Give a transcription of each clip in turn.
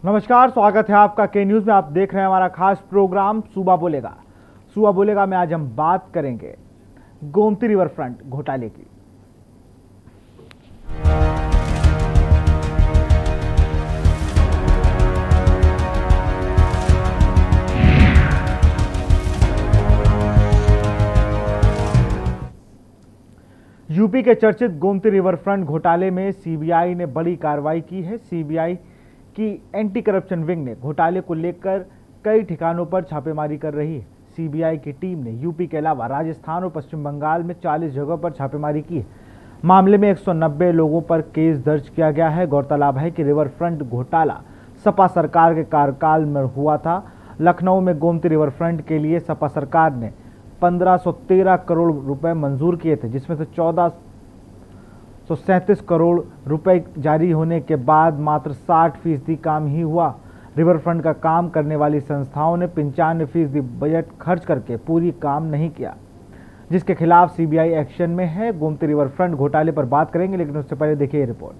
नमस्कार, स्वागत है आपका के न्यूज़ में। आप देख रहे हैं हमारा खास प्रोग्राम सूबा बोलेगा। सूबा बोलेगा में आज हम बात करेंगे गोमती रिवर फ्रंट घोटाले की। यूपी के चर्चित गोमती रिवर फ्रंट घोटाले में सीबीआई ने बड़ी कार्रवाई की है। सीबीआई की एंटी करप्शन विंग ने घोटाले को लेकर कई ठिकानों पर छापेमारी कर रही है। सीबीआई की टीम ने यूपी के अलावा राजस्थान और पश्चिम बंगाल में 40 जगहों पर छापेमारी की है। मामले में 190 लोगों पर केस दर्ज किया गया है। गौरतलब है कि रिवर फ्रंट घोटाला सपा सरकार के कार्यकाल में हुआ था। लखनऊ में गोमती रिवर फ्रंट के लिए सपा सरकार ने 1513 करोड़ रुपए मंजूर किए थे, जिसमें से 1437 करोड़ रुपए जारी होने के बाद मात्र 60% काम ही हुआ। रिवर फ्रंट का काम करने वाली संस्थाओं ने 95% बजट खर्च करके पूरी काम नहीं किया, जिसके खिलाफ सीबीआई एक्शन में है। गोमती रिवर फ्रंट घोटाले पर बात करेंगे, लेकिन उससे पहले देखिए ये रिपोर्ट।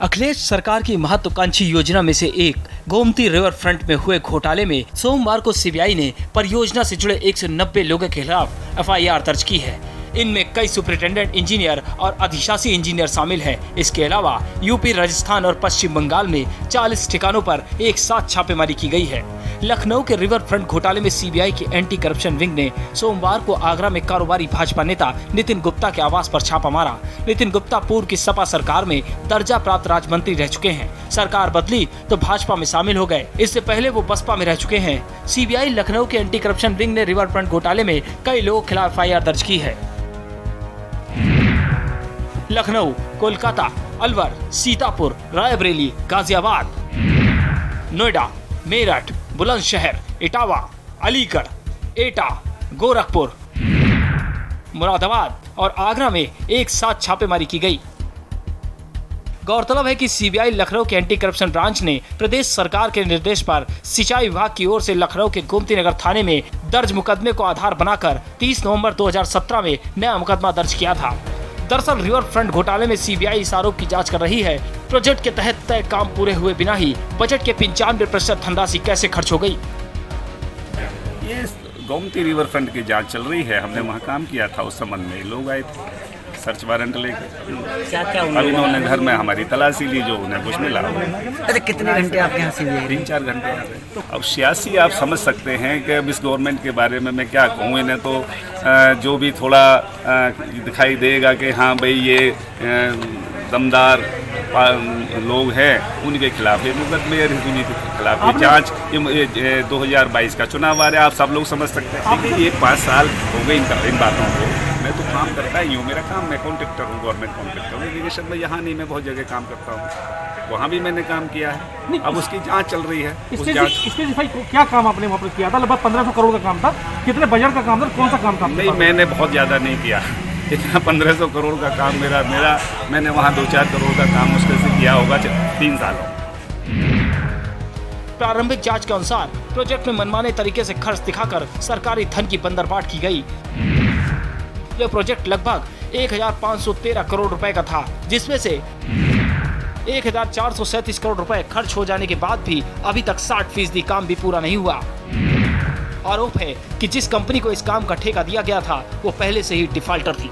अखिलेश सरकार की महत्वाकांक्षी योजना में से एक गोमती रिवर फ्रंट में हुए घोटाले में सोमवार को सीबीआई ने परियोजना से जुड़े 190 लोगों के खिलाफ एफआईआर दर्ज की है। इनमें कई सुपरिटेंडेंट इंजीनियर और अधिशासी इंजीनियर शामिल हैं। इसके अलावा यूपी, राजस्थान और पश्चिम बंगाल में 40 ठिकानों पर एक साथ छापेमारी की गई है। लखनऊ के रिवर फ्रंट घोटाले में सीबीआई की एंटी करप्शन विंग ने सोमवार को आगरा में कारोबारी भाजपा नेता नितिन गुप्ता के आवास पर छापा मारा। नितिन गुप्ता पूर्व की सपा सरकार में दर्जा प्राप्त राज्य मंत्री रह चुके हैं। सरकार बदली तो भाजपा में शामिल हो गए। इससे पहले वो बसपा में रह चुके हैं। सीबीआई लखनऊ के एंटी करप्शन विंग ने रिवर फ्रंट घोटाले में कई लोगों के खिलाफ एफआईआर दर्ज की है। लखनऊ, कोलकाता, अलवर, सीतापुर, रायबरेली, गाजियाबाद, नोएडा, मेरठ, बुलंदशहर, इटावा, अलीगढ़, एटा, गोरखपुर, मुरादाबाद और आगरा में एक साथ छापेमारी की गई। गौरतलब है कि सीबीआई लखनऊ के एंटी करप्शन ब्रांच ने प्रदेश सरकार के निर्देश पर सिंचाई विभाग की ओर से लखनऊ के गोमती नगर थाने में दर्ज मुकदमे को आधार बनाकर 30 नवंबर 2017 में नया मुकदमा दर्ज किया था। दरअसल रिवर फ्रंट घोटाले में सीबीआई इस आरोप की जांच कर रही है, प्रोजेक्ट के तहत तय काम पूरे हुए बिना ही बजट के 95% धनराशि कैसे खर्च हो गई। ये गोमती रिवर फ्रंट की जांच चल रही है। हमने वहाँ काम किया था, उस संबंध में लोग आए थे सर्च वारंट लेकर। क्या अब इन्होंने घर में हमारी तलाशी ली, जो उन्हें कुछ मिला। अरे कितने घंटे आपके यहाँ सीबीआई? 3-4 घंटे आ रहे। अब सियासी आप समझ सकते हैं कि अब इस गवर्नमेंट के बारे में मैं क्या कहूँ। इन्हें तो जो भी थोड़ा दिखाई देगा कि हाँ भाई ये दमदार लोग हैं, उनके खिलाफ ये मुकदमे, राजनीति के खिलाफ ये जाँच। ये 2022 का चुनाव आ रहा है, आप सब लोग समझ सकते हैं। देखिए 5 साल हो गए इन बातों को। मैं तो काम करता ही हूँ, मेरा काम, मैं कॉन्ट्रैक्टर हूँ, गवर्नमेंट कॉन्ट्रैक्टर हूँ। इरिगेशन में यहाँ नहीं, मैं बहुत जगह काम करता हूँ, वहाँ भी मैंने काम किया है। अब उसकी जांच चल रही है। उस जांच क्या काम आपने वहाँ पर किया था? लगभग 1500 करोड़ का काम था। कितने बजट का काम था? कौन सा काम था? नहीं, मैंने बहुत ज़्यादा नहीं किया। इतना 1500 करोड़ का काम मेरा मैंने वहाँ 2-4 करोड़ का काम मुश्किल से किया होगा 3 सालों। प्रारंभिक जांच के अनुसार प्रोजेक्ट में मनमाने तरीके से खर्च दिखाकर सरकारी धन की बंदरबाट की गई। यह प्रोजेक्ट लगभग 1513 करोड़ रुपए का था, जिसमें से 1437 करोड़ रुपए खर्च हो जाने के बाद भी अभी तक 60% काम भी पूरा नहीं हुआ। आरोप है कि जिस कंपनी को इस काम का ठेका दिया गया था वो पहले से ही डिफाल्टर थी।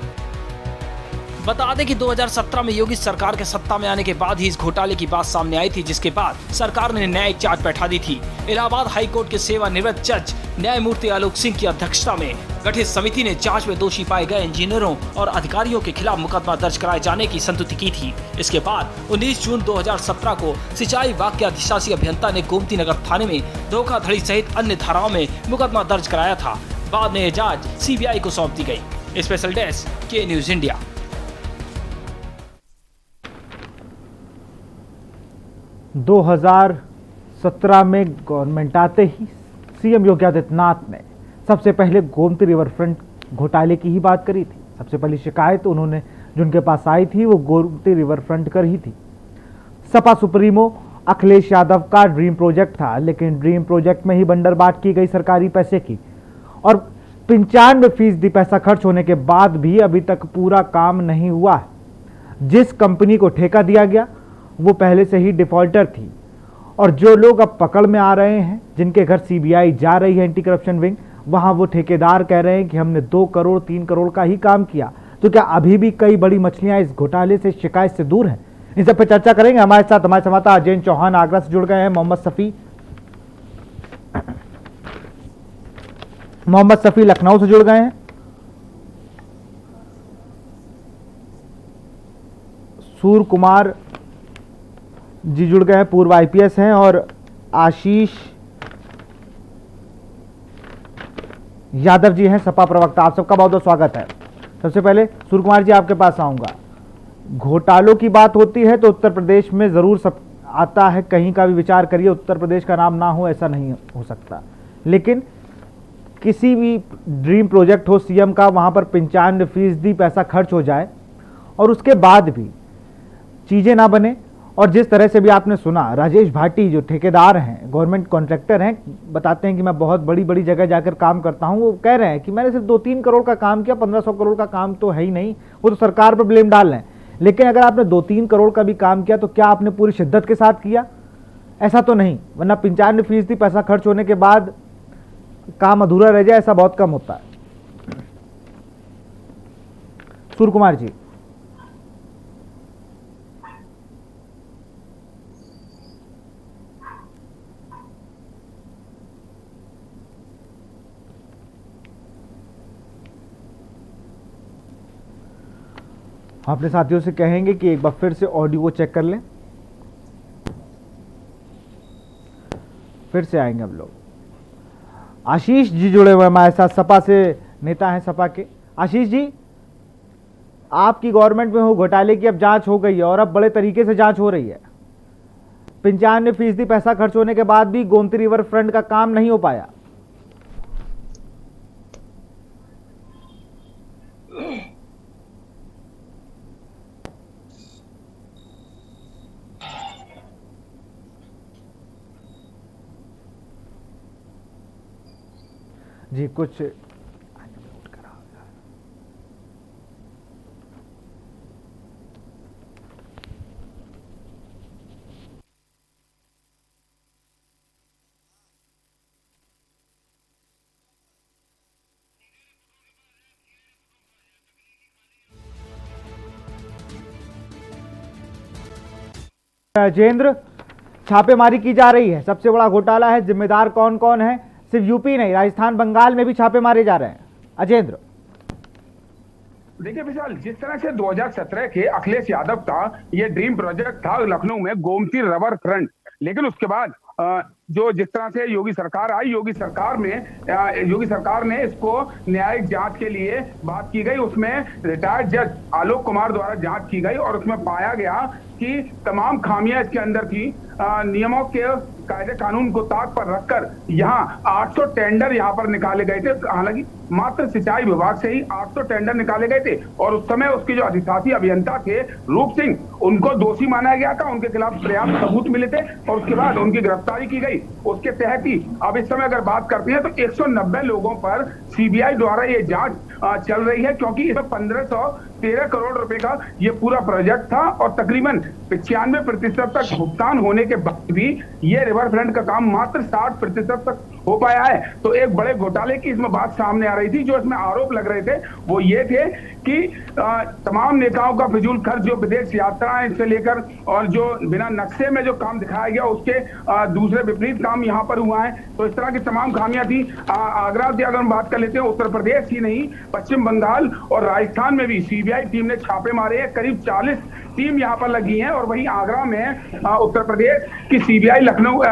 बता दें कि 2017 में योगी सरकार के सत्ता में आने के बाद ही इस घोटाले की बात सामने आई थी, जिसके बाद सरकार ने न्यायिक जांच बैठा दी थी। इलाहाबाद हाईकोर्ट के सेवानिवृत्त जज न्यायमूर्ति आलोक सिंह की अध्यक्षता में गठित समिति ने जांच में दोषी पाए गए इंजीनियरों और अधिकारियों के खिलाफ मुकदमा दर्ज कराए जाने की संस्तुति की थी। इसके बाद 19 जून 2017 को सिंचाई विभाग के अधिशासी अभियंता ने गोमती नगर थाने में धोखाधड़ी सहित अन्य धाराओं में मुकदमा दर्ज कराया था। बाद में यह जांच सीबीआई को सौंप दी गई। स्पेशल डेस्क के न्यूज इंडिया। 2017 में गवर्नमेंट आते ही सीएम योगी आदित्यनाथ ने सबसे पहले गोमती रिवर फ्रंट घोटाले की ही बात करी थी। सबसे पहली शिकायत उन्होंने जो उनके पास आई थी वो गोमती रिवर फ्रंट कर ही थी। सपा सुप्रीमो अखिलेश यादव का ड्रीम प्रोजेक्ट था, लेकिन ड्रीम प्रोजेक्ट में ही बंदरबाट की गई सरकारी पैसे की। और 95% पैसा खर्च होने के बाद भी अभी तक पूरा काम नहीं हुआ है। जिस कंपनी को ठेका दिया गया वो पहले से ही डिफॉल्टर थी, और जो लोग अब पकड़ में आ रहे हैं, जिनके घर सीबीआई जा रही है एंटी करप्शन विंग, वहां वो ठेकेदार कह रहे हैं कि हमने 2 करोड़ 3 करोड़ का ही काम किया। तो क्या अभी भी कई बड़ी मछलियां इस घोटाले से, शिकायत से दूर हैं? इन सब पर चर्चा करेंगे। हमारे साथ हमारे संवाददाता अजय चौहान आगरा से जुड़ गए हैं, मोहम्मद सफी लखनऊ से जुड़ गए हैं, सूर्य कुमार जी जुड़ गए हैं, पूर्व आईपीएस हैं, और आशीष यादव जी हैं, सपा प्रवक्ता। आप सबका बहुत बहुत स्वागत है। सबसे पहले सूर्य कुमार जी आपके पास आऊंगा। घोटालों की बात होती है तो उत्तर प्रदेश में जरूर सब आता है, कहीं का भी विचार करिए उत्तर प्रदेश का नाम ना हो ऐसा नहीं हो सकता। लेकिन किसी भी ड्रीम प्रोजेक्ट हो सीएम का, वहां पर 95% पैसा खर्च हो जाए और उसके बाद भी चीजें ना बने, और जिस तरह से भी आपने सुना, राजेश भाटी जो ठेकेदार हैं, गवर्नमेंट कॉन्ट्रैक्टर हैं, बताते हैं कि मैं बहुत बड़ी बड़ी जगह जाकर काम करता हूं। वो कह रहे हैं कि मैंने सिर्फ 2-3 करोड़ का काम किया, 1500 करोड़ का काम तो है ही नहीं, वो तो सरकार पर ब्लेम डाल रहे हैं। लेकिन अगर आपने 2-3 करोड़ का भी काम किया तो क्या आपने पूरी शिद्दत के साथ किया? ऐसा तो नहीं, वरना 95% पैसा खर्च होने के बाद काम अधूरा रह जाए ऐसा बहुत कम होता है। सूर्य कुमार जी, अपने साथियों से कहेंगे कि एक बार फिर से ऑडियो को चेक कर लें, फिर से आएंगे हम लोग। आशीष जी जुड़े हुए हमारे साथ, सपा से नेता हैं, सपा के। आशीष जी, आपकी गवर्नमेंट में हो घोटाले की अब जांच हो गई है और अब बड़े तरीके से जांच हो रही है। 95% पैसा खर्च होने के बाद भी गोमती रिवर फ्रंट का काम नहीं हो पाया। जी कुछ राजेंद्र, छापेमारी की जा रही है, सबसे बड़ा घोटाला है, जिम्मेदार कौन कौन है? सिर्फ यूपी नहीं, राजस्थान बंगाल में भी छापे मारे जा रहे हैं। अजेंद्र, देखिए विशाल, जिस तरह से 2017 के अखिलेश यादव का ये ड्रीम प्रोजेक्ट था लखनऊ में गोमती रिवर फ्रंट, लेकिन उसके बाद जो जिस तरह से योगी सरकार आई, योगी सरकार ने इसको न्यायिक जांच के लिए बात की गई। उसमें रिटायर्ड जज आलोक कुमार द्वारा जांच की गई और उसमें पाया गया कि तमाम खामियां इसके अंदर थी। नियमों के कायदे कानून को ताक पर रखकर यहाँ 800 टेंडर यहाँ पर निकाले गए थे। हालांकि मात्र सिंचाई विभाग से ही 800 टेंडर निकाले गए थे और उस समय उसके जो अधिशासी अभियंता थे रूप सिंह, उनको दोषी माना गया था, उनके खिलाफ पर्याप्त सबूत मिले थे और उसके बाद उनकी गिरफ्तारी की गई। उसके तहत ही अब इस समय अगर बात करते हैं तो 190 लोगों पर सीबीआई द्वारा ये जांच चल रही है, क्योंकि इसमें 1513 करोड़ रुपए का ये पूरा प्रोजेक्ट था और तकरीबन 95% तक भुगतान होने के बाद भी ये रिवर फ्रंट का काम मात्र 60% तक हो पाया है। तो एक बड़े घोटाले की इसमें बात सामने आ रही थी। जो इसमें आरोप लग रहे थे वो ये थे कि तमाम नेताओं का फिजूल खर्च, जो विदेश यात्राएं से लेकर और जो बिना नक्शे में जो काम दिखाया गया उसके दूसरे विपरीत काम यहाँ पर हुआ है। तो इस तरह की तमाम खामियां थी। आगरा की अगर हम बात कर लेते हैं, उत्तर प्रदेश ही नहीं, पश्चिम बंगाल और राजस्थान में भी सीबीआई टीम ने छापे मारे हैं। करीब 40 टीम यहाँ पर लगी है और वहीं आगरा में उत्तर प्रदेश की सीबीआई लखनऊ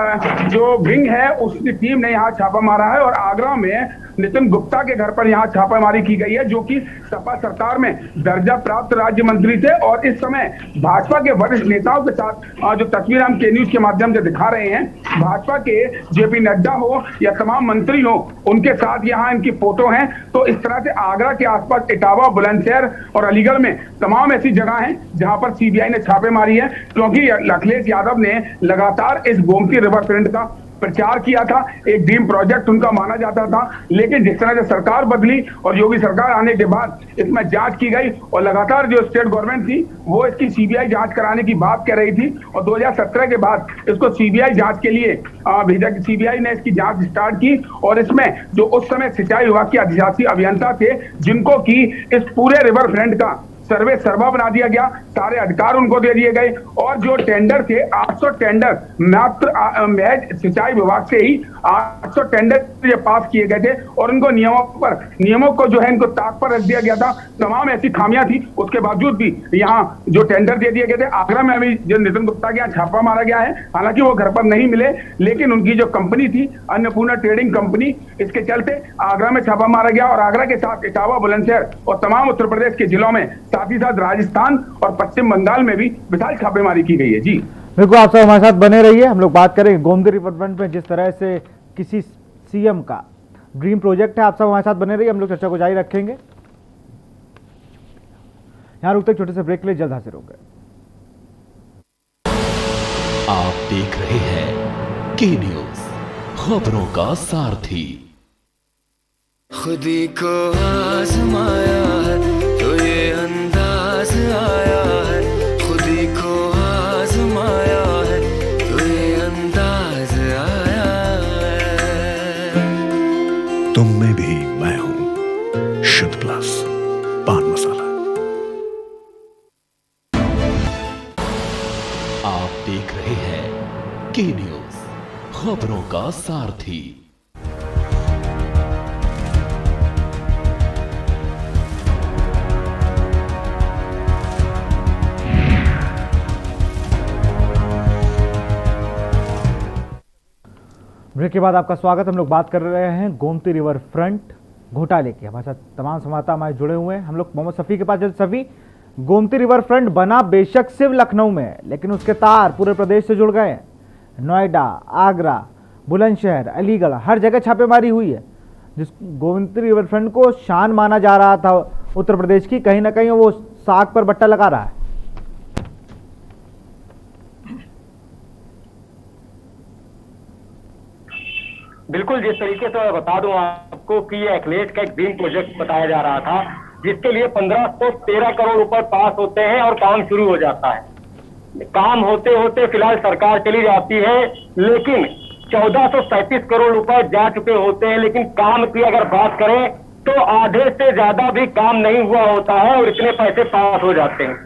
जो विंग है उसकी टीम ने यहाँ छापा मारा है और आगरा में नितिन गुप्ता के घर पर यहाँ छापामारी की गई है, जो कि सपा सरकार में दर्जा प्राप्त राज्य मंत्री थे और इस समय भाजपा के वरिष्ठ नेताओं के साथ जो तस्वीर हम के न्यूज के माध्यम से दिखा रहे हैं, भाजपा के जेपी नड्डा हो या तमाम मंत्री हो, उनके साथ यहाँ इनकी फोटो है। तो इस तरह से आगरा के आसपास इटावा, बुलंदशहर और अलीगढ़ में तमाम ऐसी जगह है जहां पर सीबीआई ने छापे मारी है, क्योंकि अखिलेश यादव ने लगातार इस गोमती रिवर फ्रंट का प्रचार किया था, एक ड्रीम प्रोजेक्ट उनका माना जाता था। लेकिन जिस तरह से सरकार बदली और योगी सरकार आने के बाद इसमें जांच की गई और लगातार जो स्टेट गवर्नमेंट थी वो इसकी सीबीआई जांच कराने की बात कर रही थी और 2017 के बाद इसको सीबीआई जांच के लिए भेजा। सीबीआई ने इसकी जांच स्टार्ट की और इसमें जो उस समय सिंचाई विभाग के अधिशासी अभियंता थे जिनको की इस पूरे रिवर फ्रंट का सर्वे सर्वा बना दिया गया, सारे अधिकार उनको दे दिए गए और जो टेंडर थे 800 टेंडर मात्र महज सिंचाई विभाग से ही 800 टेंडर ये पास किए गए थे और उनको नियमों को जो है इनको ताक पर रख दिया गया था। तमाम ऐसी खामियां थी, उसके बावजूद भी यहाँ जो टेंडर दे दिए गए थे। आगरा में अभी जो नितिन गुप्ता के यहाँ छापा मारा गया है, हालांकि वो घर पर नहीं मिले, लेकिन उनकी जो कंपनी थी अन्नपूर्णा ट्रेडिंग कंपनी, इसके चलते आगरा में छापा मारा गया और आगरा के साथ इटावा, बुलंदशहर और तमाम उत्तर प्रदेश के जिलों में, साथ ही साथ राजस्थान और पश्चिम बंगाल में भी विशाल छापेमारी की गई है। जी बिल्कुल, आप सब हमारे साथ बने रहिए। हम लोग बात करेंगे गोमती रिवर फ्रंट में जिस तरह से किसी सीएम का ड्रीम प्रोजेक्ट है। आप सब हमारे साथ बने रहिए, हम लोग चर्चा को जारी रखेंगे। यहां रुकते छोटे से ब्रेक के लिए, जल्द हाजिर होंगे। आप देख रहे हैं के न्यूज, खबरों का सारथी। खुदी को आजमाया है तो ये अंदाज आया है, खुदी को आजमाया है तो ये अंदाज आया है। तुम में भी मैं हूं, शुद्ध प्लस पान मसाला। आप देख रहे हैं के न्यूज, खबरों का सारथी। ब्रेक के बाद आपका स्वागत। हम लोग बात कर रहे हैं गोमती रिवर फ्रंट घोटाले की। हमारे साथ तमाम संवाददाता हमारे जुड़े हुए हैं। हम लोग मोहम्मद सफ़ी के पास जल्द। सफ़ी, गोमती रिवर फ्रंट बना बेशक सिर्फ लखनऊ में है, लेकिन उसके तार पूरे प्रदेश से जुड़ गए हैं। नोएडा, आगरा, बुलंदशहर, अलीगढ़, हर जगह छापेमारी हुई है। जिस गोमती रिवर फ्रंट को शान माना जा रहा था उत्तर प्रदेश की, कहीं ना कहीं वो साग पर बट्टा लगा रहा है। बिल्कुल, जिस तरीके से मैं बता दूं आपको कि ये एक्लेट का एक ड्रीम प्रोजेक्ट बताया जा रहा था, जिसके लिए 1513 करोड़ रुपए पास होते हैं और काम शुरू हो जाता है। काम होते होते फिलहाल सरकार चली जाती है, लेकिन 1437 करोड़ रुपए जा चुके होते हैं, लेकिन काम की अगर बात करें तो आधे से ज्यादा भी काम नहीं हुआ होता है और इतने पैसे पास हो जाते हैं।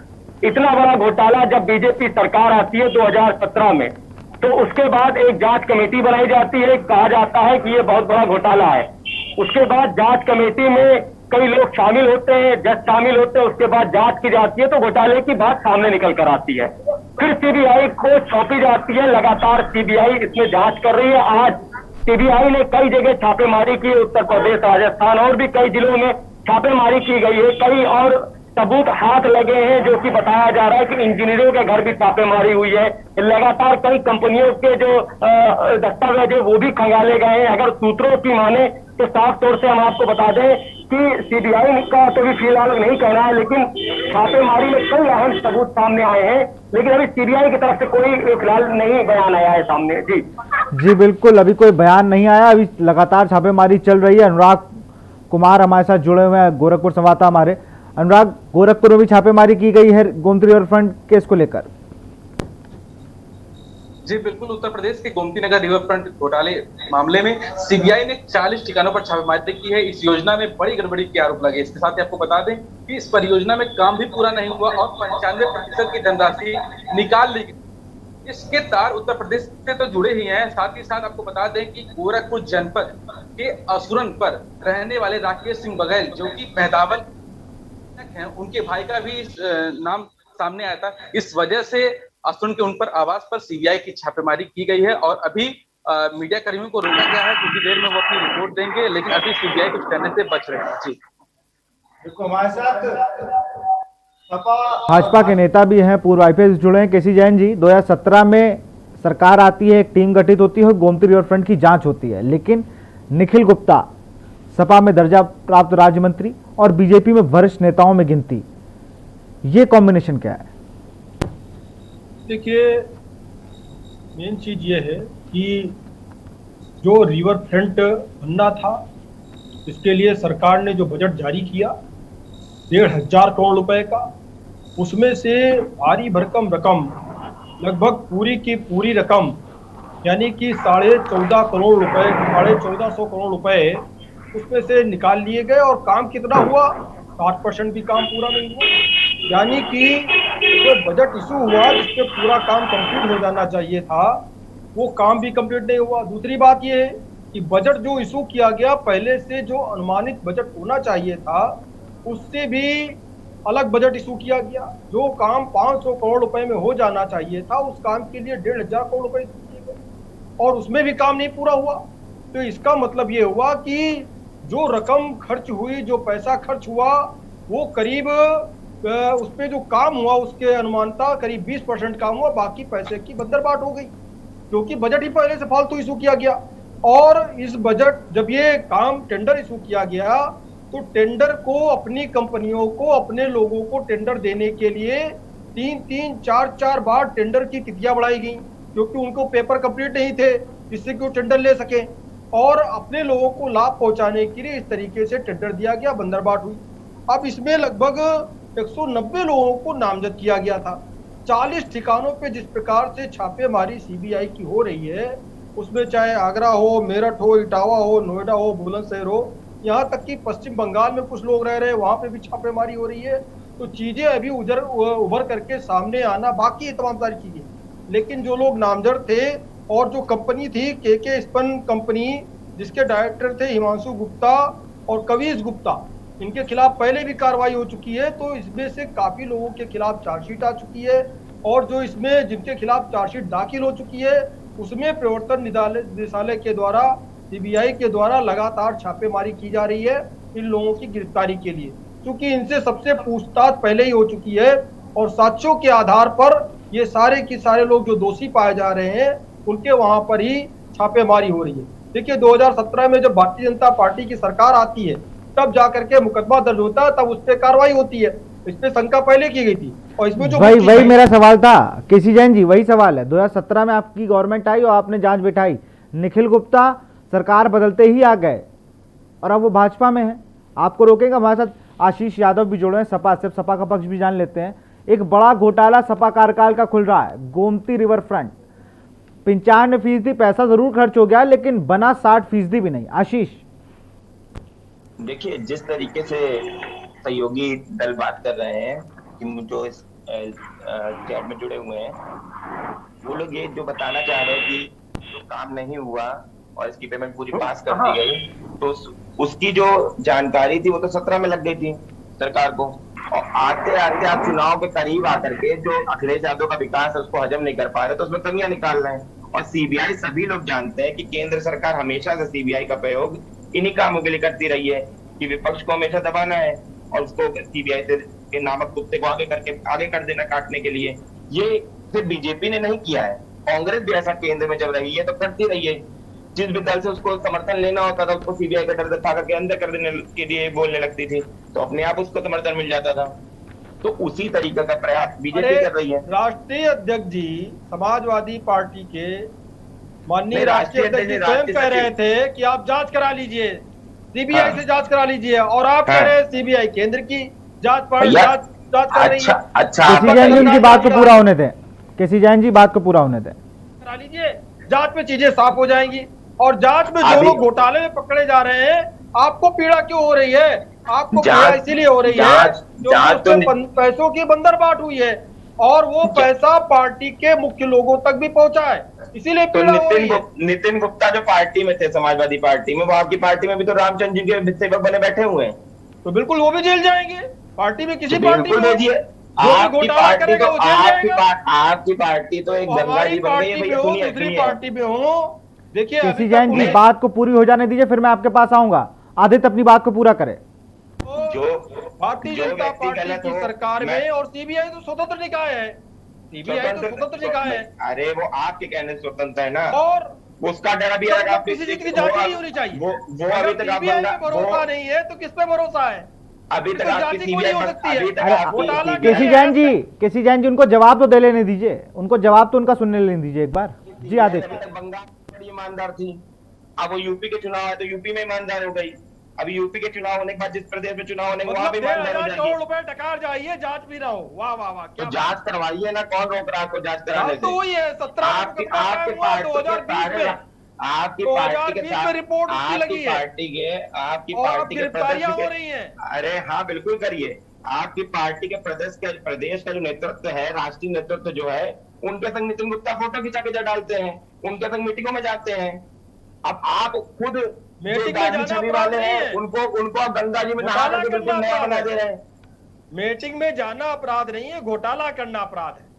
इतना बड़ा घोटाला जब बीजेपी सरकार आती है 2017 में, तो उसके बाद एक जांच कमेटी बनाई जाती है। कहा जाता है कि ये बहुत बड़ा घोटाला है। उसके बाद जांच कमेटी में कई लोग शामिल होते हैं, जज शामिल होते हैं, उसके बाद जांच की जाती है तो घोटाले की बात सामने निकल कर आती है। फिर सीबीआई को सौंपी जाती है। लगातार सीबीआई इसमें जांच कर रही है। आज सीबीआई ने कई जगह छापेमारी की, उत्तर प्रदेश, राजस्थान और भी कई जिलों में छापेमारी की गई है। कई और सबूत हाथ लगे हैं, जो कि बताया जा रहा है कि इंजीनियरों के घर भी छापेमारी हुई है। लगातार कई कंपनियों के जो दस्तावेज है वो भी खंगाले गए हैं। अगर सूत्रों की माने तो साफ तौर से हम आपको बता दें कि सीबीआई का तो भी फिलहाल नहीं कहना है, लेकिन छापेमारी में कई अहम सबूत सामने आए हैं, लेकिन अभी सीबीआई की तरफ से कोई फिलहाल नहीं बयान आया है सामने। जी बिल्कुल, अभी कोई बयान नहीं आया। अभी लगातार छापेमारी चल रही है। अनुराग कुमार हमारे साथ जुड़े हुए हैं, गोरखपुर संवाददाता हमारे। अनुराग, गोरखपुर में भी छापेमारी की गई है गोमती रिवर फ्रंट केस को लेकर। जी बिल्कुल, उत्तर प्रदेश के गोमती नगर रिवर फ्रंट घोटाले मामले में सीबीआई ने 40 ठिकानों पर छापेमारी की है। इस योजना में बड़ी गड़बड़ी के आरोप लगे। इसके साथ ही आपको बता दें कि इस परियोजना में काम भी पूरा नहीं हुआ और 95% की धनराशि निकाल ली गई। इसके तार उत्तर प्रदेश से तो जुड़े ही हैं। साथ ही साथ आपको बता दें कि गोरखपुर जनपद के असुरन पर रहने वाले राकेश सिंह बघेल, जो कि मेहदावल हैं, उनके भाई का भी नाम सामने आया था। इस वजह से असुरन के उन पर आवास पर सीबीआई की छापेमारी की गई है और अभी मीडिया कर्मियों को रोका गया है। कुछ देर में वो अपनी रिपोर्ट देंगे, लेकिन अभी सीबीआई कुछ करने से बच रहे हैं। जी देखो, हमारे साथ भाजपा के नेता भी हैं, पूर्व आईपीएस जुड़े हैं, केसी जैन जी। 2017 में सरकार आती है, एक टीम गठित होती है, गोमती रिवर फ्रंट की जांच होती है, लेकिन निखिल गुप्ता सपा में दर्जा प्राप्त राज्य मंत्री और बीजेपी में वरिष्ठ नेताओं में गिनती, ये कॉम्बिनेशन क्या है? देखिए, मेन चीज ये है कि जो रिवर फ्रंट बनना था, इसके लिए सरकार ने जो बजट जारी किया 1,500 करोड़ रुपए का, उसमें से भारी भरकम रकम, लगभग पूरी की पूरी रकम यानी कि 14.5 करोड़ रुपए, 1450 करोड़ रुपए उसमें से निकाल लिए गए। और काम कितना हुआ? 60% भी काम पूरा नहीं हुआ। यानी कि जो बजट इशू हुआ जिसपे पूरा काम कंप्लीट हो जाना चाहिए था, वो काम भी कंप्लीट नहीं हुआ। दूसरी बात ये है कि बजट जो इशू किया गया, पहले से जो अनुमानित बजट होना चाहिए था उससे भी अलग बजट इशू किया गया। जो काम 500 करोड़ रुपए में हो जाना चाहिए था, उस काम के लिए 1,500 करोड़ रुपए इशू किए गए और उसमें भी काम नहीं पूरा हुआ। तो इसका मतलब ये हुआ कि जो रकम खर्च हुई, जो पैसा खर्च हुआ, वो करीब उस पर जो काम हुआ उसके अनुमानता करीब 20% काम हुआ, बाकी पैसे की बंदरबाट हो गई, क्योंकि बजट ही पहले से फालतू इशू किया गया। और इस बजट, जब ये काम टेंडर इशू किया गया तो टेंडर को, अपनी कंपनियों को, अपने लोगों को टेंडर देने के लिए 3-3, 4-4 बार टेंडर की तिथियां बढ़ाई गई, क्योंकि उनको पेपर कंप्लीट नहीं थे जिससे कि वो टेंडर ले सके। और अपने लोगों को लाभ पहुंचाने के लिए इस तरीके से टेंडर दिया गया, बंदरबाट हुई। अब इसमें लगभग 190 लोगों को नामजद किया गया था। 40 ठिकानों पे जिस प्रकार से छापेमारी सीबीआई की हो रही है, उसमें चाहे आगरा हो, मेरठ हो, इटावा हो, नोएडा हो, बुलंदशहर हो, यहाँ तक कि पश्चिम बंगाल में कुछ लोग रह रहे हैं, वहाँ पे भी छापेमारी हो रही है। तो चीजें अभी उभर करके सामने आना बाकी है, तमाम सारी चीजें। लेकिन जो लोग नामजद थे और जो कंपनी थी के स्पन कंपनी, जिसके डायरेक्टर थे हिमांशु गुप्ता और कविश गुप्ता, इनके खिलाफ पहले भी कार्रवाई हो चुकी है। तो इसमें से काफी लोगों के खिलाफ चार्जशीट आ चुकी है और जो इसमें जिनके खिलाफ चार्जशीट दाखिल हो चुकी है, उसमें प्रवर्तन निदेशालय के द्वारा, सीबीआई के द्वारा लगातार छापेमारी की जा रही है इन लोगों की गिरफ्तारी के लिए, क्योंकि इनसे सबसे पूछताछ पहले ही हो चुकी है और साक्ष्यों के आधार पर ये सारे के सारे लोग जो दोषी पाए जा रहे हैं उनके वहां पर ही छापेमारी हो रही है। देखिए 2017 में जब भारतीय जनता पार्टी की सरकार आती है, तब जाकर के मुकदमा दर्ज होता है, तब उस पर कार्रवाई होती है। इस पे शंका पहले की गई थी और इसमें जो वही मेरा सवाल था केसी जैन जी, वही सवाल है। 2017 में आपकी गवर्नमेंट आई और आपने जांच बिठाई, निखिल गुप्ता सरकार बदलते ही आ गए और अब वो भाजपा में है। आपको रोकेंगे? हमारे साथ आशीष यादव भी जुड़े हैं सपा से, सपा का पक्ष भी जान लेते हैं। एक बड़ा घोटाला सपा कार्यकाल का खुल रहा है, गोमती रिवर फ्रंट। 95% पैसा जरूर खर्च हो गया, लेकिन बना 60% भी नहीं। आशीष, देखिए जिस तरीके से सहयोगी दल बात कर रहे हैं कि जो इस चैट में जुड़े हुए हैं, वो लोग ये जो बताना चाह रहे हैं कि जो काम नहीं हुआ और इसकी पेमेंट पूरी पास कर दी गई, तो उसकी जो जानकारी थी वो तो 17 में लग गई थी सरकार को, और आते आते आप चुनाव के करीब आकर के जो अखिलेश यादव का विकास है उसको हजम नहीं कर पा रहे, तो उसमें कमियां निकाल रहे हैं। और सीबीआई, सभी लोग जानते हैं कि केंद्र सरकार हमेशा से सीबीआई का प्रयोग इन्हीं कामों के लिए करती रही है कि विपक्ष को हमेशा दबाना है और उसको सीबीआई के नामक कुत्ते को आगे कर देना काटने के लिए। ये सिर्फ बीजेपी ने नहीं किया है, कांग्रेस भी ऐसा केंद्र में जब रही है तो करती रही है। जिस भी दल से उसको समर्थन लेना होता था उसको सीबीआई का डर दिखा करके अंदर कर देने के लिए बोलने लगती थी, तो अपने आप उसको समर्थन मिल जाता था। तो उसी तरीके का प्रयास बीजेपी कर रही है। राष्ट्रीय अध्यक्ष जी समाजवादी पार्टी के माननीय राष्ट्रीय अध्यक्ष जी स्वयं कह रहे थे कि आप जांच करा लीजिए, सीबीआई से जांच करा लीजिए, और आप कह रहे हैं सीबीआई केंद्र की जांच कर रही है। केसी जैन जी उनकी बात को पूरा होने दें, केसी जैन जी बात को पूरा होने दें, करा लीजिए, जांच में चीजें साफ हो जाएंगी। और जांच में जो लोग घोटाले में पकड़े जा रहे हैं, आपको पीड़ा क्यों हो रही है? आपको पीड़ा इसीलिए हो रही है जो पैसों की बंदरबाट हुई है और वो पैसा पार्टी के मुख्य लोगों तक भी पहुंचा है, इसीलिए पीड़ा हो रही है। नितिन गुप्ता जो पार्टी में थे, समाजवादी पार्टी में, वो आपकी पार्टी में भी तो रामचंद्र जी के सेवक बने बैठे हुए हैं, तो बिल्कुल वो भी जेल जाएंगे। पार्टी में किसी पार्टी में आपकी पार्टी तो एक दंगाई बन गई है, दूसरी पार्टी में हो। देखिए केसी जैन जी बात को पूरी हो जाने दीजिए, फिर मैं आपके पास आऊंगा। आदित्य अपनी बात को पूरा करे। जो भारतीय जनता पार्टी की सरकार में और सीबीआई तो स्वतंत्र निकाय है, सीबीआई तो स्वतंत्र निकाय है। अरे वो आपके कहने से स्वतंत्र है ना, और उसका डर अभी किसी चीज की जांच नहीं होनी चाहिए। वो अभी तक भरोसा नहीं है तो किस पे भरोसा है? अभी तक आपकी सीबीआई हो सकती है। केसी जैन जी उनको जवाब तो दे लेने दीजिए, उनको जवाब तो उनका सुनने लेने दीजिए एक बार। जी आदित्य, बंगाल बड़ी ईमानदार थी, अब वो यूपी के चुनाव है तो यूपी में ईमानदार हो गई, अभी यूपी के चुनाव होने के बाद जिस प्रदेश में चुनाव होने वहां पे ईमानदार हो जाएगी। ₹1,500 टकार जाइए, जांच भी रहो। वाह वाह वाह, तो जांच करवाइए ना, कौन रोक रहा है आपको जांच कराने से? तो वही है, 17 आपकी पार्टी के रिपोर्ट उसकी लगी है, आपकी पार्टी के गिरफ्तारियां हो रही हैं। अरे हाँ बिल्कुल करिए। आपकी पार्टी के प्रदेश का जो नेतृत्व है, राष्ट्रीय नेतृत्व जो है, उनके संग नितिन गुप्ता फोटो खिंचा के डालते हैं, उनके संग मीटिंगों में जाते हैं। अब आप खुद मीटिंग में जाना छवि वाले हैं, उनको आप गंगा जी में नहा करके बिल्कुल नया बना दे रहे हैं। मीटिंग में जाना अपराध नहीं है, घोटाला करना अपराध है।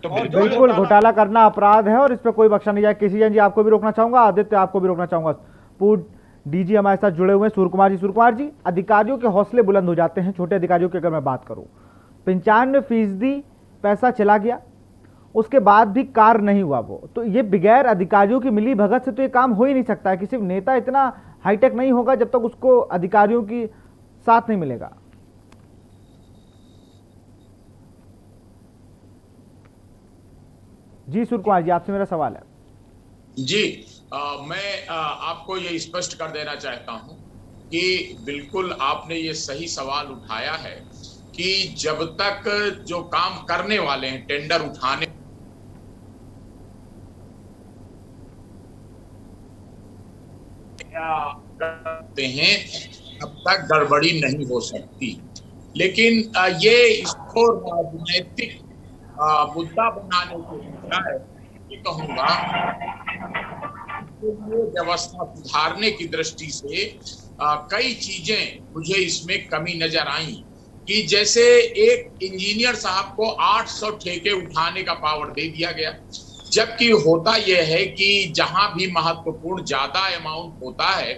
तो बिल्कुल घोटाला करना अपराध है और इस पर कोई बख्शा नहीं जाए। किसी जी आपको भी रोकना चाहूंगा, आदित्य आपको भी रोकना चाहूंगा। पूर्व डीजी हमारे साथ जुड़े हुए हैं सूर्य कुमार जी। सूर्य कुमार जी, अधिकारियों के हौसले बुलंद हो जाते हैं, छोटे अधिकारियों की अगर मैं बात करूं, 95% पैसा चला गया, उसके बाद भी कार्य नहीं हुआ वो, तो ये बगैर अधिकारियों की मिली भगत से तो ये काम हो ही नहीं सकता है। किसी नेता इतना हाईटेक नहीं होगा जब तक उसको अधिकारियों की साथ नहीं मिलेगा। जी सूर्य कुमार जी, आपसे मेरा सवाल है। जी मैं आपको ये स्पष्ट कर देना चाहता हूं कि बिल्कुल आपने ये सही सवाल उठाया है कि जब तक जो काम करने वाले हैं, टेंडर उठाने करते हैं, तब तक गड़बड़ी नहीं हो सकती। लेकिन ये इसको राजनीतिक मुद्दा बनाने के बजाय ये कहूंगा, व्यवस्था सुधारने की दृष्टि से कई चीजें मुझे इसमें कमी नजर आई कि जैसे एक इंजीनियर साहब को 800 ठेके उठाने का पावर दे दिया गया, जबकि होता यह है कि जहां भी महत्वपूर्ण ज्यादा अमाउंट होता है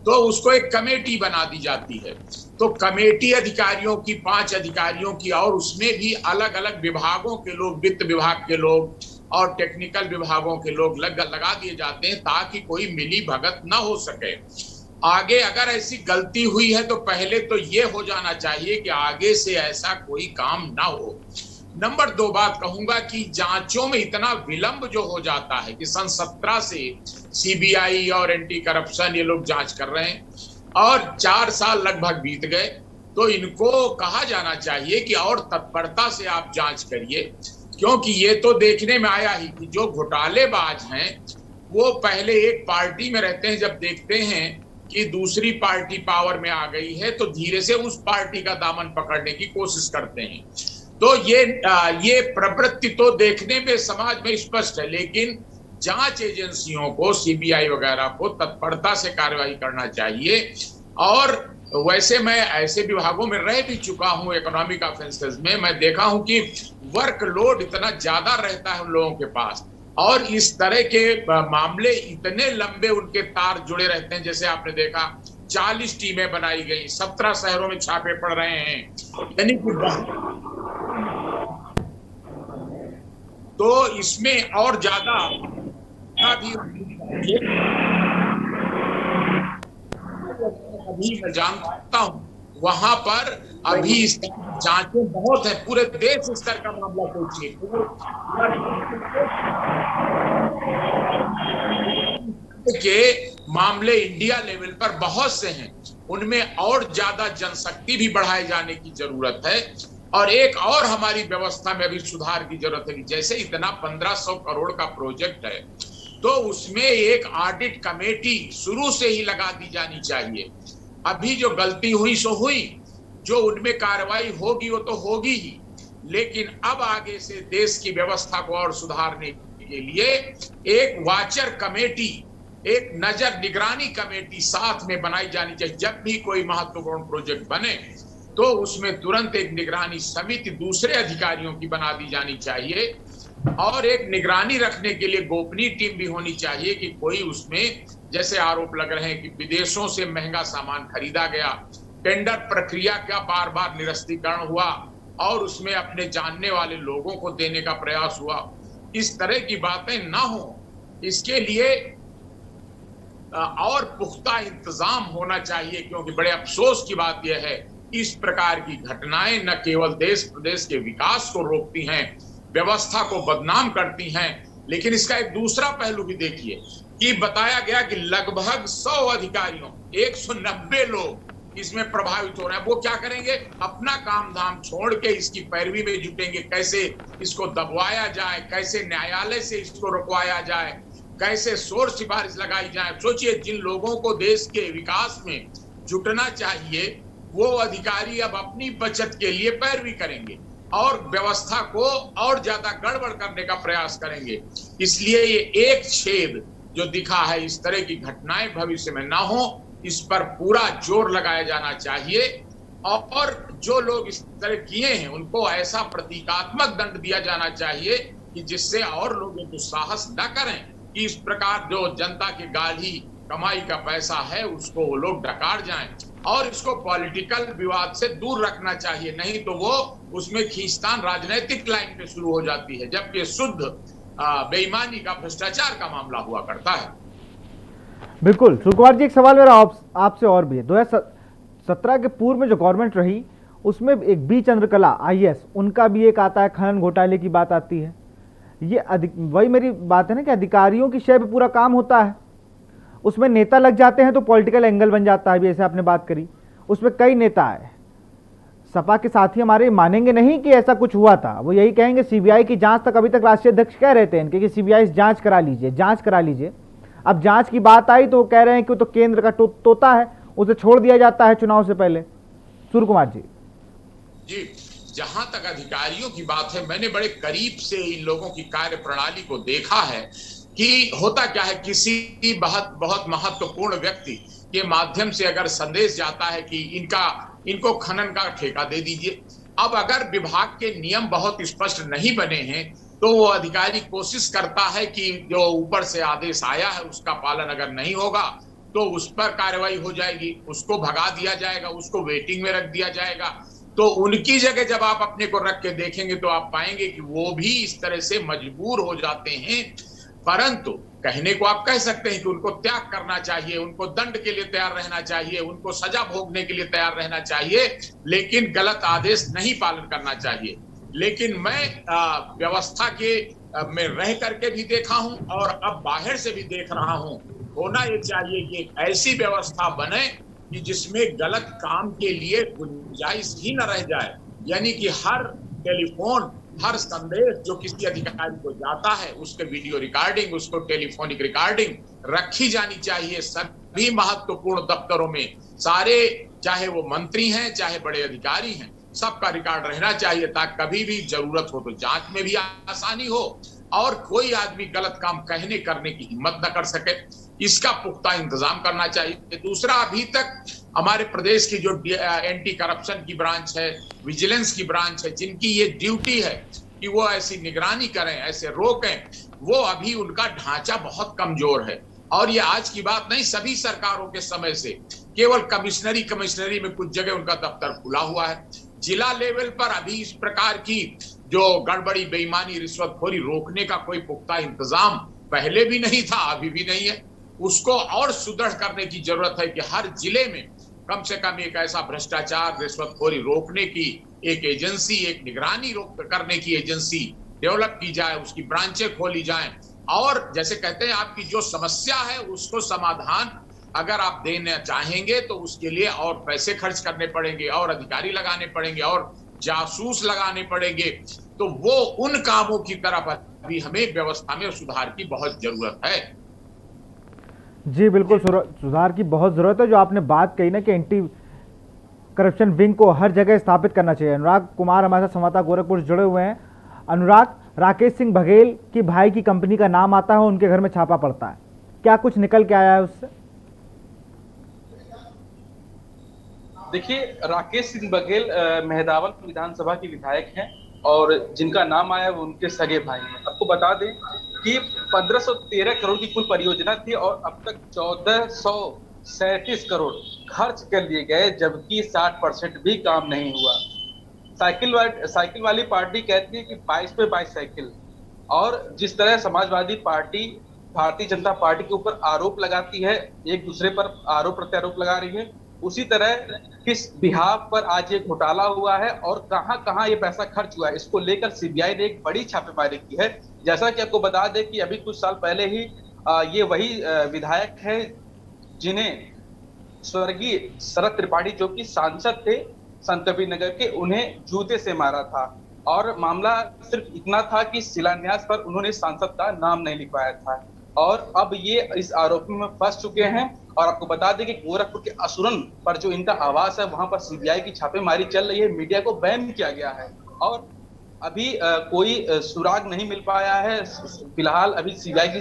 तो उसको एक कमेटी बना दी जाती है। तो कमेटी अधिकारियों की 5 अधिकारियों की, और उसमें भी अलग अलग विभागों के लोग, वित्त विभाग के लोग और टेक्निकल विभागों के लोग लगा दिए जाते हैं ताकि कोई मिली भगत ना हो सके। आगे अगर ऐसी गलती हुई है तो पहले तो ये हो जाना चाहिए कि आगे से ऐसा कोई काम ना हो। नंबर 2 बात कहूंगा कि जांचों में इतना विलंब जो हो जाता है कि सन 17 से सीबीआई और एंटी करप्शन ये लोग जांच कर रहे हैं और 4 साल लगभग बीत गए, तो इनको कहा जाना चाहिए कि और तत्परता से आप जांच करिए, क्योंकि ये तो देखने में आया ही कि जो घोटालेबाज हैं वो पहले एक पार्टी में रहते हैं, जब देखते हैं कि दूसरी पार्टी पावर में आ गई है तो धीरे से उस पार्टी का दामन पकड़ने की कोशिश करते हैं। तो ये प्रवृत्ति तो देखने में समाज में स्पष्ट है, लेकिन जांच एजेंसियों को, सीबीआई वगैरह को तत्परता से कार्रवाई करना चाहिए। और वैसे मैं ऐसे विभागों में रह भी चुका हूं, इकोनॉमिक ऑफेंसेस में, मैं देखा हूं कि वर्कलोड इतना ज्यादा रहता है उन लोगों के पास, और इस तरह के मामले इतने लंबे उनके तार जुड़े रहते हैं। जैसे आपने देखा 40 टीमें बनाई गई, 17 शहरों में छापे पड़ रहे हैं, यानी कि तो इसमें और ज्यादा अभी मैं जानता हूं वहां पर अभी जांचें बहुत है, पूरे देश स्तर का मामला कोई के मामले इंडिया लेवल पर बहुत से हैं, उनमें और ज्यादा जनशक्ति भी बढ़ाए जाने की जरूरत है। और एक और हमारी व्यवस्था में भी सुधार की जरूरत है कि जैसे इतना 1500 करोड़ का प्रोजेक्ट है तो उसमें एक ऑडिट कमेटी शुरू से ही लगा दी जानी चाहिए। अभी जो गलती हुई सो हुई, जो उनमें कार्रवाई होगी वो तो होगी ही, लेकिन अब आगे से देश की व्यवस्था को और सुधारने के लिए एक वाचर कमेटी, एक नजर निगरानी कमेटी साथ में बनाई जानी चाहिए। जब भी कोई महत्वपूर्ण प्रोजेक्ट बने तो उसमें तुरंत एक निगरानी समिति दूसरे अधिकारियों की बना दी जानी चाहिए, और एक निगरानी रखने के लिए गोपनीय टीम भी होनी चाहिए कि कोई उसमें, जैसे आरोप लग रहे हैं कि विदेशों से महंगा सामान खरीदा गया, टेंडर प्रक्रिया का बार बार निरस्तीकरण हुआ और उसमें अपने जानने वाले लोगों को देने का प्रयास हुआ, इस तरह की बातें ना हो, इसके लिए और पुख्ता इंतजाम होना चाहिए। क्योंकि बड़े अफसोस की बात यह है, इस प्रकार की घटनाएं न केवल देश प्रदेश के विकास को रोकती हैं, व्यवस्था को बदनाम करती हैं, लेकिन इसका एक दूसरा पहलू भी देखिए कि बताया गया कि लगभग 100 अधिकारियों 190 लोग इसमें प्रभावित हो रहे हैं। वो क्या करेंगे, अपना काम धाम छोड़ के इसकी पैरवी में जुटेंगे, कैसे इसको दबवाया जाए, कैसे न्यायालय से इसको रुकवाया जाए, कैसे शोर सिफारिश लगाई जाए। सोचिए, जिन लोगों को देश के विकास में जुटना चाहिए वो अधिकारी अब अपनी बचत के लिए पैरवी करेंगे और व्यवस्था को और ज्यादा गड़बड़ करने का प्रयास करेंगे। इसलिए ये एक छेद जो दिखा है, इस तरह की घटनाएं भविष्य में ना हो, इस पर पूरा जोर लगाया जाना चाहिए और जो लोग इस तरह किए हैं उनको ऐसा प्रतीकात्मक दंड दिया जाना चाहिए कि जिससे और लोग दुस्साहस न करें कि इस प्रकार जो जनता की गाढ़ी कमाई का पैसा है उसको वो लोग डकार जाएं। और इसको पॉलिटिकल विवाद से दूर रखना चाहिए, नहीं तो वो उसमें खींचतान राजनीतिक लाइन पे शुरू हो जाती है, जबकि शुद्ध बेईमानी का, भ्रष्टाचार का मामला हुआ करता है। बिल्कुल सुकुमार जी, एक सवाल मेरा आपसे और भी है। 2017 के पूर्व में जो गवर्नमेंट रही उसमें एक बी चंद्रकला IAS, उनका भी एक आता है, खनन घोटाले की बात आती है। ये वही मेरी बात है ना कि अधिकारियों की शय पे पूरा काम होता है, उसमें नेता लग जाते हैं तो पॉलिटिकल एंगल बन जाता है। जैसे आपने बात करी, उसमें कई नेता है, सपा के साथी हमारे मानेंगे नहीं कि ऐसा कुछ हुआ था। वो यही कहेंगे CBI की जांच तक, अभी तक राष्ट्रीय अध्यक्ष कह रहे थे इनके कि CBI जांच करा लीजिए, जांच करा लीजिए। अब जांच की बात आई तो वो कह रहे हैं कि वो तो केंद्र का तोता है, उसे छोड़ दिया जाता है चुनाव से पहले। सूर्य कुमार जी। जी, जहां तक अधिकारियों की बात है, मैंने बड़े करीब से इन लोगों की कार्य प्रणाली को देखा है कि होता क्या है, किसी बहुत महत्वपूर्ण व्यक्ति के माध्यम से अगर संदेश जाता है कि इनको खनन का ठेका दे दीजिए। अब अगर विभाग के नियम बहुत स्पष्ट नहीं बने हैं तो वो अधिकारी कोशिश करता है कि जो ऊपर से आदेश आया है उसका पालन अगर नहीं होगा तो उस पर कार्रवाई हो जाएगी, उसको भगा दिया जाएगा, उसको वेटिंग में रख दिया जाएगा। तो उनकी जगह जब आप अपने को रख के देखेंगे तो आप पाएंगे कि वो भी इस तरह से मजबूर हो जाते हैं। परंतु कहने को आप कह सकते हैं कि उनको त्याग करना चाहिए, उनको दंड के लिए तैयार रहना चाहिए, उनको सजा भोगने के लिए तैयार रहना चाहिए, लेकिन गलत आदेश नहीं पालन करना चाहिए। लेकिन मैं व्यवस्था के में रह करके भी देखा हूं और अब बाहर से भी देख रहा हूं, होना ये चाहिए कि ऐसी व्यवस्था बने कि जिसमें गलत काम के लिए गुंजाइश ही न रह जाए। यानी कि हर टेलीफोन, हर संदेश जो किसी अधिकारी को जाता है उसके वीडियो रिकॉर्डिंग, उसको टेलीफोनिक रिकॉर्डिंग रखी जानी चाहिए। सभी महत्वपूर्ण दफ्तरों में सारे, चाहे वो मंत्री हैं चाहे बड़े अधिकारी हैं, सबका रिकॉर्ड रहना चाहिए ताकि कभी भी जरूरत हो तो जांच में भी आसानी हो और कोई आदमी गलत काम कहने करने की हिम्मत न कर सके। इसका पुख्ता इंतजाम करना चाहिए। दूसरा, अभी तक हमारे प्रदेश की जो एंटी करप्शन की ब्रांच है, विजिलेंस की ब्रांच है, जिनकी ये ड्यूटी है कि वो ऐसी निगरानी करें, ऐसे रोकें, वो अभी उनका ढांचा बहुत कमजोर है। और ये आज की बात नहीं, सभी सरकारों के समय से केवल कमिश्नरी में कुछ जगह उनका दफ्तर खुला हुआ है। जिला लेवल पर अभी इस प्रकार की जो गड़बड़ी, बेईमानी, रिश्वतखोरी रोकने का कोई पुख्ता इंतजाम पहले भी नहीं था, अभी भी नहीं है। उसको और सुदृढ़ करने की जरूरत है कि हर जिले में कम से कम एक ऐसा भ्रष्टाचार, रिश्वतखोरी रोकने की एक एजेंसी, एक निगरानी करने की एजेंसी डेवलप की जाए, उसकी ब्रांचें खोली जाएं और जैसे कहते हैं आपकी जो समस्या है उसको समाधान अगर आप देना चाहेंगे तो उसके लिए और पैसे खर्च करने पड़ेंगे और अधिकारी लगाने पड़ेंगे और जासूस लगाने पड़ेंगे। तो वो उन कामों की तरफ अभी हमें व्यवस्था में सुधार की बहुत जरूरत है। जी बिल्कुल, सुधार की बहुत ज़रूरत है। जो आपने बात कही ना कि एंटी करप्शन विंग को हर जगह स्थापित करना चाहिए। अनुराग कुमार हमारे साथ संवाददाता गोरखपुर से जुड़े हुए हैं। अनुराग, राकेश सिंह बघेल की भाई की कंपनी का नाम आता है, उनके घर में छापा पड़ता है, क्या कुछ निकल के आया है उससे? देखिए, राकेश सिंह बघेल मेहदावल विधानसभा के विधायक हैं और जिनका नाम आया वो उनके सगे भाई हैं। आपको बता दें कि 1513 करोड़ की कुल परियोजना थी और अब तक 1437 करोड़ खर्च कर लिए गए, जबकि 60% भी काम नहीं हुआ। साइकिल वाली पार्टी कहती है कि 22 पे 22 साइकिल। और जिस तरह समाजवादी पार्टी भारतीय जनता पार्टी के ऊपर आरोप लगाती है, एक दूसरे पर आरोप प्रत्यारोप लगा रही है, उसी तरह किस बिहार पर आज ये घोटाला हुआ है और कहां कहां ये पैसा खर्च हुआ है, इसको लेकर सीबीआई ने एक बड़ी छापेमारी की है। जैसा कि आपको बता दें कि अभी कुछ साल पहले ही ये वही विधायक है जिन्हें स्वर्गीय शरद त्रिपाठी जो कि सांसद थे संत कबीर नगर के, उन्हें जूते से मारा था। और मामला सिर्फ इतना था कि शिलान्यास पर उन्होंने सांसद का नाम नहीं लिखवाया था और अब ये इस आरोपी में फंस चुके हैं। और आपको बता दें कि गोरखपुर के असुरन पर जो इनका आवास है वहां पर सीबीआई की छापेमारी चल रही है, मीडिया को बैन किया गया है और अभी कोई सुराग नहीं मिल पाया है। फिलहाल अभी सीबीआई की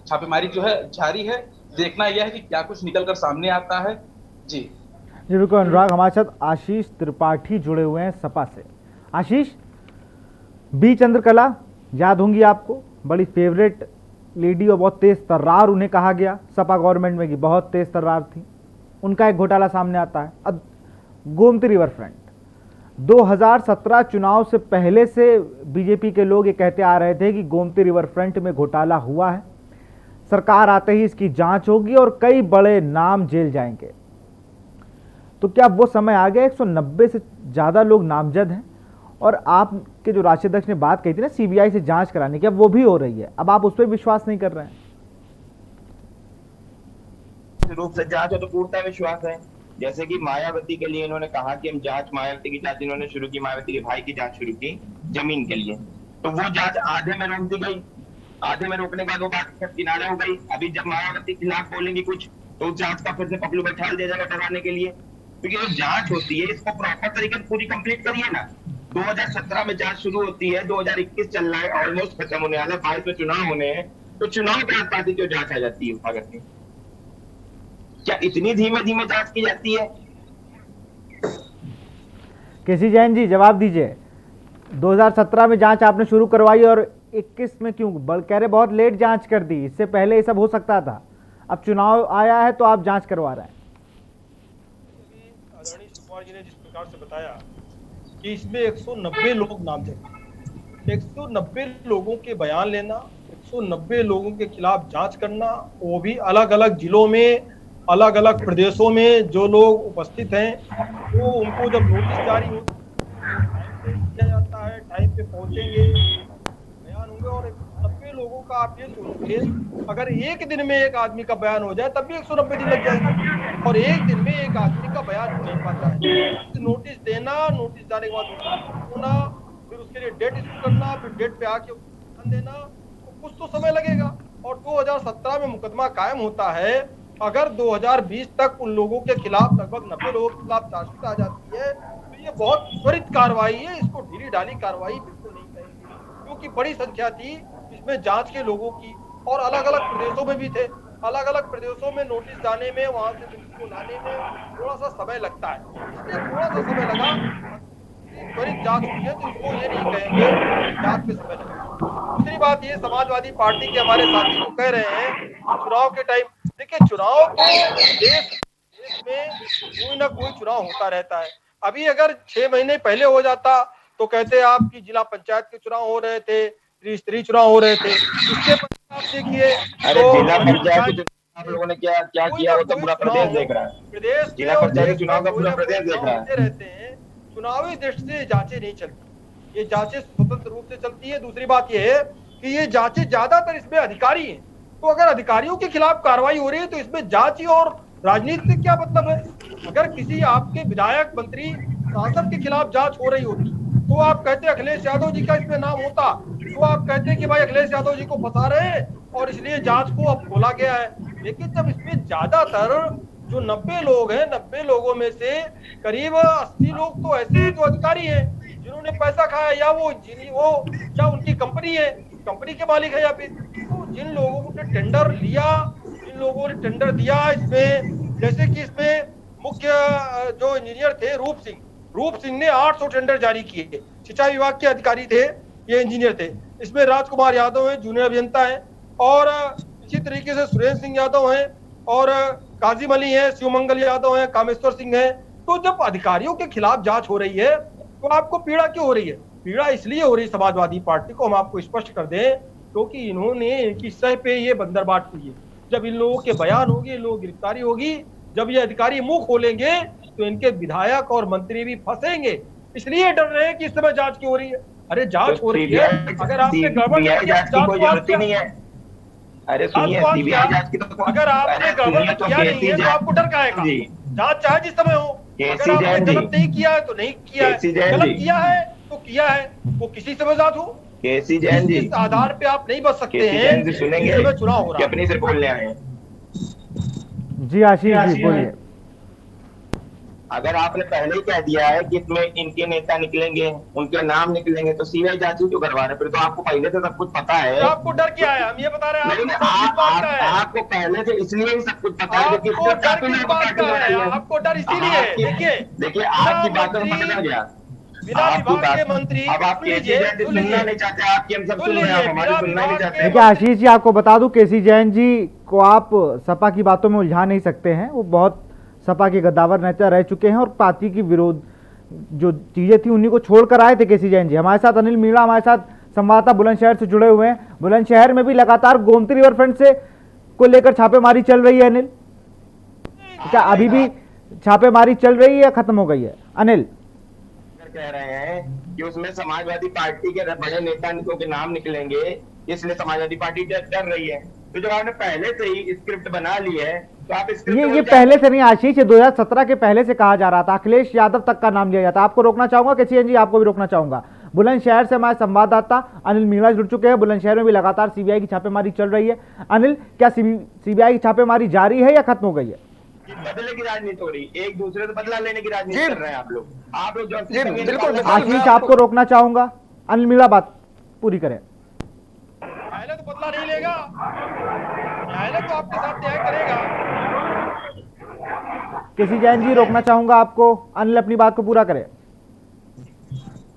छापेमारी जो है जारी है, देखना यह है कि क्या कुछ निकल कर सामने आता है। जी बिल्कुल अनुराग, हमारे साथ आशीष त्रिपाठी जुड़े हुए हैं सपा से। आशीष, बी चंद्रकला याद होंगी आपको, बड़ी फेवरेट लेडी और बहुत तेज तर्रार उन्हें कहा गया सपा गवर्नमेंट में कि बहुत तेज तर्रार थी। उनका एक घोटाला सामने आता है। अब गोमती रिवर फ्रंट 2017 चुनाव से पहले से बीजेपी के लोग ये कहते आ रहे थे कि गोमती रिवर फ्रंट में घोटाला हुआ है, सरकार आते ही इसकी जांच होगी और कई बड़े नाम जेल जाएंगे। तो क्या वो समय आ गया? 190 से ज़्यादा लोग नामजद हैं और आपके जो राष्ट्रीय अध्यक्ष ने बात कही थी ना सीबीआई से जांच कराने की, अब वो भी हो रही है, अब आप उस पर विश्वास नहीं कर रहे हैं? रूप से जांच हो तो पूर्णतः विश्वास है। जैसे कि मायावती के लिए इन्होंने कहा कि हम जांच, मायावती की जांच इन्होंने शुरू की, मायावती के भाई की जांच शुरू की जमीन के लिए, तो वो जांच आधे में रोक दी गई। आधे में रोकने के बाद वो बात किनारे हो गई। अभी जब मायावती के खिलाफ बोलेंगी कुछ तो उस जांच का फिर से पकड़ू बैठा दिया जाएगा डराने के लिए, क्योंकि जो जांच होती है इसको प्रॉपर तरीके से पूरी कंप्लीट करिए ना। 2017 में जांच शुरू होती है, 2021 चल रहा है, ऑलमोस्ट खत्म होने वाला है, 22 में चुनाव होने हैं, तो चुनाव के आसपास जो जांच आ जाती है उठा करके, क्या इतनी धीमे धीमे जांच की जाती है? केसी जैन जी जवाब दीजिए। 2017 में जांच आपने शुरू करवाई और 21 में क्यों कह रहे बहुत लेट जांच कर दी? इससे पहले ये सब हो सकता था, अब चुनाव आया है तो आप जांच करवा रहे हैं। आदरणीय कुमार जी ने जिस प्रकार से बताया कि इसमें 190 लोग नामजद, 190 लोगों के बयान लेना, 190 लोगों के खिलाफ जांच करना, वो भी अलग अलग जिलों में, अलग अलग प्रदेशों में जो लोग उपस्थित हैं, वो उनको जब नोटिस जारी होता है दिया जाता है, टाइम पे पहुंचेंगे, बयान होंगे। और 190 लोगों का आप ये सोचिए, अगर एक दिन में एक आदमी का बयान हो जाए तब भी 190 दिन लग जाएगा और एक दिन में एक आदमी का बयान हो नहीं पाता है। नोटिस देना, नोटिस जाने के बाद होना, फिर उसके लिए डेट इशू करना, फिर डेट पे आके देना, तो कुछ तो समय लगेगा। और 2017 में मुकदमा कायम होता है, अगर 2020 तक उन लोगों के खिलाफ लगभग 90 लोगों के खिलाफ चार्जशीट आ जाती है तो ये बहुत त्वरित कार्रवाई है, इसको ढीली ढाली कार्रवाई बिल्कुल नहीं करेंगे, क्योंकि बड़ी संख्या थी इसमें जांच के लोगों की और अलग अलग प्रदेशों में भी थे। अलग अलग प्रदेशों में नोटिस जाने में, वहां से को लाने में थोड़ा सा समय लगता है, इसलिए थोड़ा सा समय लगा। त्वरित जांच हुई है तो इसको ये नहीं कहेंगे जांच में समय लगा। दूसरी बात ये, समाजवादी पार्टी के हमारे साथी को कह रहे हैं चुनाव के टाइम, देखिए चुनाव देश में कोई ना कोई चुनाव होता रहता है। अभी अगर 6 महीने पहले हो जाता तो कहते आप कि जिला पंचायत के चुनाव हो रहे थे, त्रिस्तरीय चुनाव हो रहे थे, इसके आप देखिए जिला पंचायत आप लोगों ने क्या क्या किया, वो तो पूरा प्रदेश देख रहा है। प्रदेश जिला पंचायत चुनाव का पूरा प्रदेश देख रहा है। रहते हैं, चुनावी दृष्टि से जांचें नहीं चलती, ये जांचें स्वतंत्र रूप से चलती है। दूसरी बात ये है कि ये जांचें ज्यादातर इसमें अधिकारी हैं, तो अगर अधिकारियों के खिलाफ कार्रवाई हो रही है तो इसमें जांच और राजनीति से क्या मतलब है? अगर किसी आपके विधायक, मंत्री, सांसद के खिलाफ जांच हो रही होती तो आप कहते अखिलेश यादव जी का इसमें नाम होता, तो आप कहते कि भाई अखिलेश यादव जी को फंसा रहे हैं और इसलिए जांच को अब खोला गया है। लेकिन जब इसमें ज्यादातर जो 90 लोग हैं, 90 लोगों में से करीब 80 लोग तो ऐसे हैं जो अधिकारी हैं, जिन्होंने पैसा खाया, या वो या उनकी कंपनी है, कंपनी के मालिक है, या फिर तो जिन लोगों ने टेंडर लिया, जिन लोगों ने टेंडर दिया इसमें, जैसे कि इसमें मुख्य जो इंजीनियर थे रूप सिंह ने 800 टेंडर जारी किए, सिंचाई विभाग के अधिकारी थे, ये इंजीनियर थे। इसमें राजकुमार यादव है, जूनियर अभियंता है, और इसी तरीके से सुरेंद्र सिंह यादव हैं, और काजिम अली है, शिवमंगल यादव है, कामेश्वर सिंह है। तो जब अधिकारियों के खिलाफ जांच हो रही है तो आपको पीड़ा क्यों हो रही है? पीड़ा इसलिए हो रही समाजवादी पार्टी को, हम आपको स्पष्ट कर दें, क्योंकि इन्होंने इनकी सह पे ये बंदरबाट हुई है। जब इन लोगों के बयान होंगे, इन लोगों की गिरफ्तारी होगी, जब ये अधिकारी मुंह खोलेंगे तो इनके विधायक और मंत्री भी फंसेंगे, इसलिए डर रहे हैं कि इस समय जांच क्यों हो रही है। अरे जांच हो रही है, अगर आपने गड़बड़ जांच की कोई जरूरत ही नहीं है। अरे सुनिए, सीबीआई जांच की तो अगर आपने गवर्नमेंट किया नहीं है तो आपको डर का आएगा। जांच चाहे जिस समय हो, अगर आपने गलत नहीं किया है तो नहीं किया है, गलत किया है तो किया है, वो किसी से वजात हो। केसी जैन जी, इस आधार पे आप नहीं बच सकते हैं। सुनेंगे चुनाव हो रहा है, अपनी से बोलने आए हैं। जी आशीष जी बोलिए। अगर आपने पहले ही कह दिया है कि इसमें इनके नेता निकलेंगे, उनके नाम निकलेंगे, तो सीबीआई जांच क्यों करवा रहे? फिर तो आपको पहले से सब कुछ पता है। तो आपको डर क्या है? हम ये बता रहे हैं आपको पहले से इसलिए ही सब कुछ पता है क्योंकि आपको डर इसीलिए। देखिए आपकी बातों में पकड़ा गया। मंत्री अब आप केसी जैन जी सुनना नहीं चाहते, आपकी हम सब सुन रहे हैं, हमारी सुनना नहीं चाहते। देखिए आशीष जी, आपको बता दूं, केसी जैन जी को आप सपा की बातों में उलझा नहीं सकते हैं। वो बहुत सपा के गद्दावर नेता रह चुके हैं और पार्टी की विरोध जो चीजें थी उन्हीं को छोड़कर आए थे केसी जैन जी। हमारे साथ अनिल मीणा हमारे साथ संवाददाता बुलंदशहर से जुड़े हुए हैं। बुलंदशहर में भी लगातार गोमती रिवर फ्रंट से को लेकर छापेमारी चल रही है। अनिल, क्या अभी भी छापेमारी चल रही है या खत्म हो गई है? अनिल कह रहे हैं कि उसमें समाजवादी पार्टी के बड़े नेताओं के नाम निकलेंगे, इसलिए समाजवादी पार्टी डर रही है। तो जब आपने पहले से ही स्क्रिप्ट बना ली है तो आप ये पहले से नहीं आशीष, 2017 के पहले से कहा जा रहा था। अखिलेश यादव तक का नाम लिया जाता। आपको रोकना चाहूंगा केसी जैन जी, आपको भी रोकना चाहूंगा। बुलंदशहर से हमारे संवाददाता अनिल मीणा जुड़ चुके हैं। बुलंदशहर में भी लगातार सीबीआई की छापेमारी चल रही है। अनिल, क्या सीबीआई की छापेमारी जारी है या खत्म हो गई है? बदले की राजनीति हो रही, एक दूसरे से बदला लेने की राजनीति कर रहे हैं आप लोग। बिल्कुल आशीष, आपको रोकना चाहूंगा। अनिल मीणा बात पूरी करें। न्यायालय तो बदला नहीं लेगा, न्यायालय तो आपके साथ न्याय करेगा। केसी जैन जी, रोकना चाहूंगा आपको। अनिल अपनी बात को पूरा करें।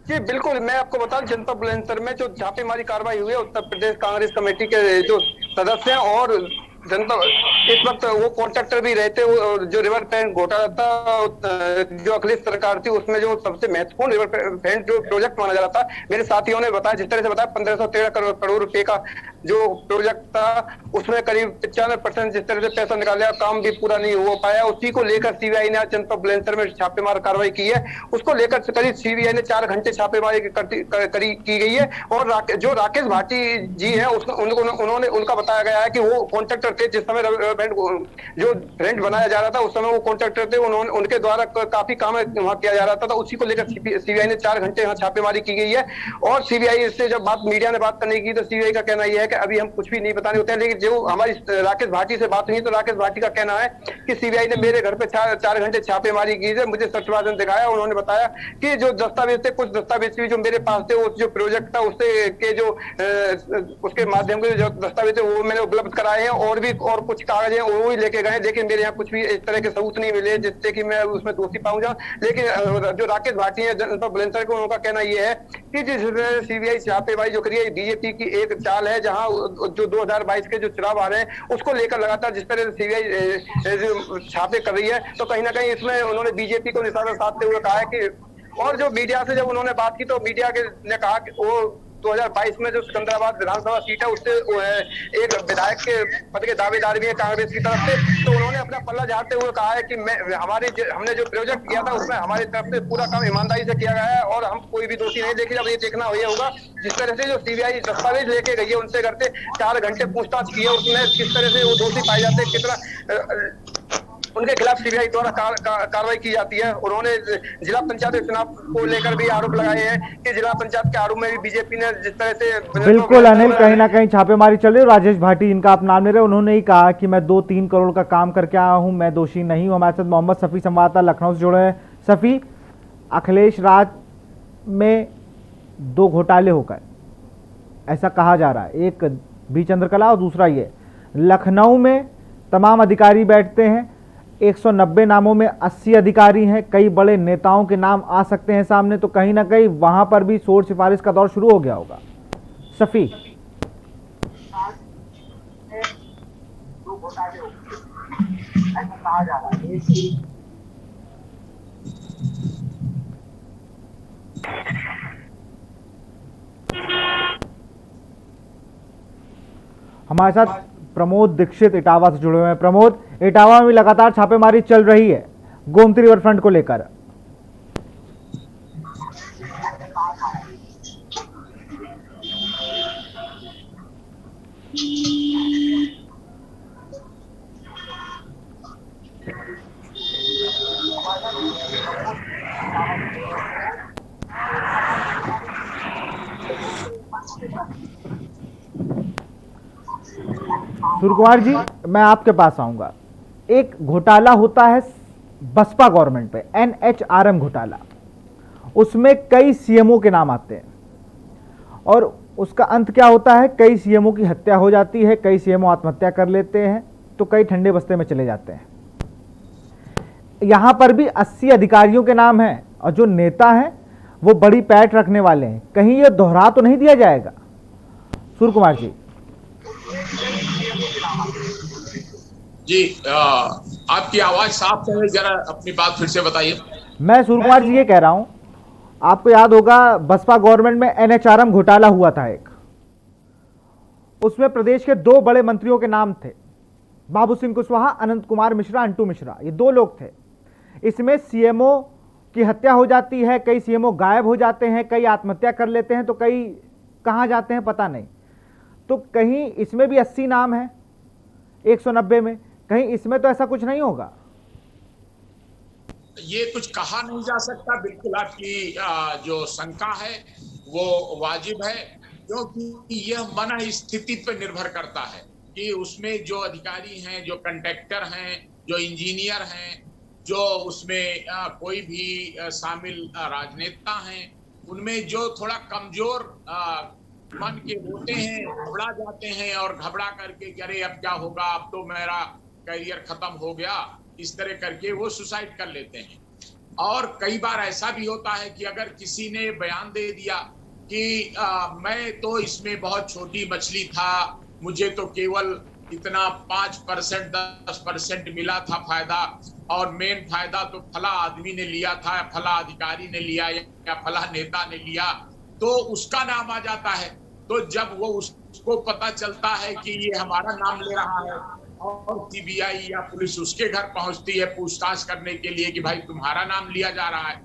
जी बिल्कुल, मैं आपको बताऊं, जनता बुलंदशहर में जो छापेमारी कार्रवाई हुई है, उत्तर प्रदेश कांग्रेस कमेटी के जो सदस्य हैं और जनता, इस वक्त वो कॉन्ट्रैक्टर भी रहते, जो रिवर फ्रंट घोटाला था जो अखिलेश सरकार थी उसमें जो सबसे महत्वपूर्ण रिवर फ्रंट जो प्रोजेक्ट माना जा रहा था, मेरे साथियों ने बताया, जिस तरह से बताया 1513 करोड़ रुपए का जो प्रोजेक्ट था उसमें करीब 95% जिस तरह से पैसा निकाला, काम भी पूरा नहीं हो पाया। उसी को लेकर सीबीआई ने जनता बुलंदशहर में छापेमार कार्रवाई की है। उसको लेकर करीब सीबीआई ने 4 घंटे छापेमारी की गई है। और जो राकेश भाटी जी है उन्होंने उनका बताया गया है कि वो कॉन्ट्रैक्टर थे जिस समय जो फ्रंट बनाया जा रहा था उस समय वो कॉन्ट्रैक्टर थे, उनके द्वारा काफी काम वहां किया जा रहा था। तो उसी को लेकर सीबीआई ने 4 घंटे यहाँ छापेमारी की गई है। और सीबीआई से जब मीडिया ने बात करने की तो सीबीआई का कहना यह है कि अभी हम कुछ भी नहीं बताने होते हैं। लेकिन जो हमारी राकेश भाटी से बात हुई तो राकेश भाटी का कहना है कि सीबीआई ने मेरे घर पे 4 घंटे छापेमारी की है, मुझे सत्यवादन दिखाया। उन्होंने बताया कि जो दस्तावेज थे, कुछ दस्तावेज भी जो मेरे पास थे, उस जो प्रोजेक्ट था उससे के जो उसके माध्यम के जो दस्तावेज थे वो मैंने उपलब्ध कराए हैं और कुछ कागज हैं वो भी लेके गए। लेकिन मेरे यहाँ कुछ भी इस तरह के सबूत नहीं मिले जिससे कि मैं उसमें दोषी पाऊं जाऊं। लेकिन जो राकेश भाटी है जनता बुलंदशहर को, उनका कहना यह है कि जिस सीबीआई छापेमारी जो करी है बीजेपी की एक चाल है, जहां जो 2022 के जो चुनाव आ रहे हैं उसको लेकर लगातार जिस तरह से सीबीआई छापे कर रही है, तो कहीं ना कहीं इसमें उन्होंने बीजेपी को निशाना साधते हुए कहा है कि, और जो मीडिया से जब उन्होंने बात की तो मीडिया ने कहा कि वो 2022 में जो सिकंदराबाद विधानसभा सीट है उससे एक विधायक के पद के दावेदार भी है कांग्रेस की तरफ से। तो उन्होंने अपना पल्ला झाड़ते हुए कहा है कि हमने जो प्रोजेक्ट किया था उसमें हमारी तरफ से पूरा काम ईमानदारी से किया गया है और हम कोई भी दोषी नहीं। लेकिन अब ये देखना होगा जिस तरह से जो सीबीआई दस्तावेज लेके गई है उनसे करते 4 घंटे पूछताछ की है, उसमें किस तरह से वो दोषी पाए जाते हैं, कितना उनके खिलाफ सीबीआई द्वारा कार्रवाई की जाती है। उन्होंने जिला पंचायत चुनाव को लेकर भी आरोप लगाए हैं कि जिला पंचायत के आरोप में भी बीजेपी ने जिस तरह से। बिल्कुल अनिल, कहीं ना कहीं छापेमारी चल रही है। राजेश भाटी, इनका आप नाम ले रहे, उन्होंने ही कहा कि मैं 2-3 करोड़ का काम करके आया हूं, मैं दोषी नहीं हूं। हमारे साथ मोहम्मद सफी संवाददाता लखनऊ से जुड़े हैं। सफी, अखिलेश राज में 2 घोटाले हो गए, ऐसा कहा जा रहा है। एक बी चंद्रकला और दूसरा ये। लखनऊ में तमाम अधिकारी बैठते हैं, 190 नामों में 80 अधिकारी हैं, कई बड़े नेताओं के नाम आ सकते हैं सामने, तो कहीं ना कहीं वहां पर भी सोच सिफारिश का दौर शुरू हो गया होगा। सफी, हमारे साथ प्रमोद दीक्षित इटावा से जुड़े हुए हैं। प्रमोद, इटावा में लगातार छापेमारी चल रही है गोमती रिवर फ्रंट को लेकर। सूर्यकुमार जी, मैं आपके पास आऊंगा। एक घोटाला होता है बसपा गवर्नमेंट पे, NHRM घोटाला। उसमें कई सीएमओ के नाम आते हैं और उसका अंत क्या होता है? कई सीएमओ की हत्या हो जाती है, कई सीएमओ आत्महत्या कर लेते हैं, तो कई ठंडे बस्ते में चले जाते हैं। यहां पर भी 80 अधिकारियों के नाम हैं और जो नेता हैं वो बड़ी पैठ रखने वाले हैं। कहीं ये दोहरा तो नहीं दिया जाएगा? सूर्यकुमार जी। जी, आपकी आवाज साफ है, जरा अपनी बात फिर से बताइए। मैं सूर्यकुमार जी ये कह रहा हूं, आपको याद होगा बसपा गवर्नमेंट में NHRM घोटाला हुआ था एक। उसमें प्रदेश के 2 बड़े मंत्रियों के नाम थे, बाबू सिंह कुशवाहा, अनंत कुमार मिश्रा, अंटू मिश्रा, ये 2 लोग थे। इसमें सीएमओ की हत्या हो जाती है, कई सीएमओ गायब हो जाते हैं, कई आत्महत्या कर लेते हैं, तो कई कहां जाते हैं पता नहीं। तो कहीं इसमें भी 80 नाम है 190 में, कहीं इसमें तो ऐसा कुछ नहीं होगा? ये कुछ कहा नहीं जा सकता। बिल्कुल आपकी जो शंका है वो वाजिब है, क्योंकि यह मन स्थिति पर निर्भर करता है कि उसमें जो अधिकारी हैं, जो कंट्रैक्टर हैं, जो इंजीनियर हैं, जो उसमें कोई भी शामिल राजनेता हैं, उनमें जो थोड़ा कमजोर मन के होते हैं, घबरा जाते हैं और घबरा करके कि अरे अब क्या होगा, अब तो मेरा करियर खत्म हो गया, इस तरह करके वो सुसाइड कर लेते हैं। और कई बार ऐसा भी होता है कि अगर किसी ने बयान दे दिया कि मैं तो इसमें बहुत छोटी मछली था, मुझे तो केवल इतना 5% 10% मिला था फायदा, और मेन फायदा तो फला आदमी ने लिया था, फला अधिकारी ने लिया या फला नेता ने लिया, तो उसका नाम आ जाता है। तो जब वो उसको पता चलता है कि ये हमारा नाम ले रहा है और सीबीआई या पुलिस उसके घर पहुंचती है पूछताछ करने के लिए कि भाई तुम्हारा नाम लिया जा रहा है,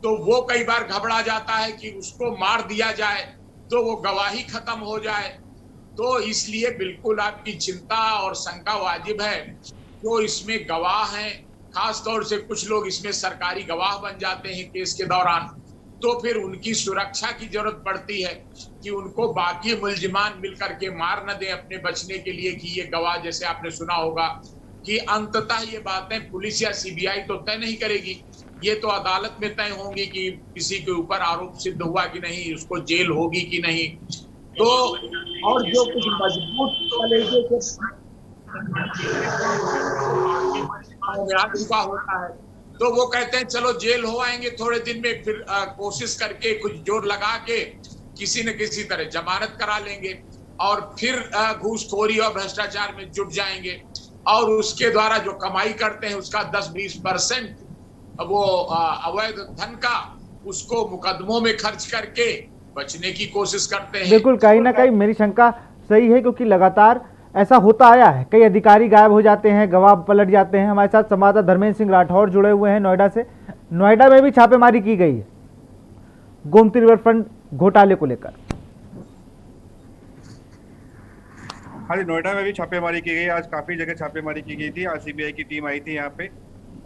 तो वो कई बार घबरा जाता है कि उसको मार दिया जाए तो वो गवाही खत्म हो जाए। तो इसलिए बिल्कुल आपकी चिंता और शंका वाजिब है। जो इसमें गवाह हैं, खास तौर से कुछ लोग इसमें सरकारी गवाह बन जाते हैं केस के दौरान, तो फिर उनकी सुरक्षा की जरूरत पड़ती है कि उनको बाकी मुल्जिमान मिलकर के मार न दें अपने बचने के लिए कि ये गवाह, जैसे आपने सुना होगा कि अंततः ये बातें पुलिस या सीबीआई तो तय नहीं करेगी, ये तो अदालत में तय होंगी कि किसी के ऊपर आरोप सिद्ध हुआ कि नहीं, उसको जेल होगी कि नहीं। तो और जो कुछ मजबूत कलेजे के होता है तो वो कहते हैं चलो जेल हो आएंगे थोड़े दिन में, फिर कोशिश करके कुछ जोर लगा के किसी न किसी तरह जमानत करा लेंगे और फिर घूसखोरी और भ्रष्टाचार में जुट जाएंगे और उसके द्वारा जो कमाई करते हैं उसका 10-20% वो अवैध धन का उसको मुकदमों में खर्च करके बचने की कोशिश करते हैं। बिल्कुल, कहीं ना कहीं मेरी शंका सही है, क्योंकि लगातार ऐसा होता आया है, कई अधिकारी गायब हो जाते हैं, गवाह पलट जाते हैं। हमारे साथ संवाददाता धर्मेंद्र सिंह राठौर जुड़े हुए हैं नोएडा से। नोएडा में भी छापेमारी की गई है गोमती रिवर फ्रंट घोटाले को लेकर। हाँ जी, नोएडा में भी छापेमारी की गई। आज काफी जगह छापेमारी की गई थी। आज सीबीआई की टीम आई थी यहाँ पे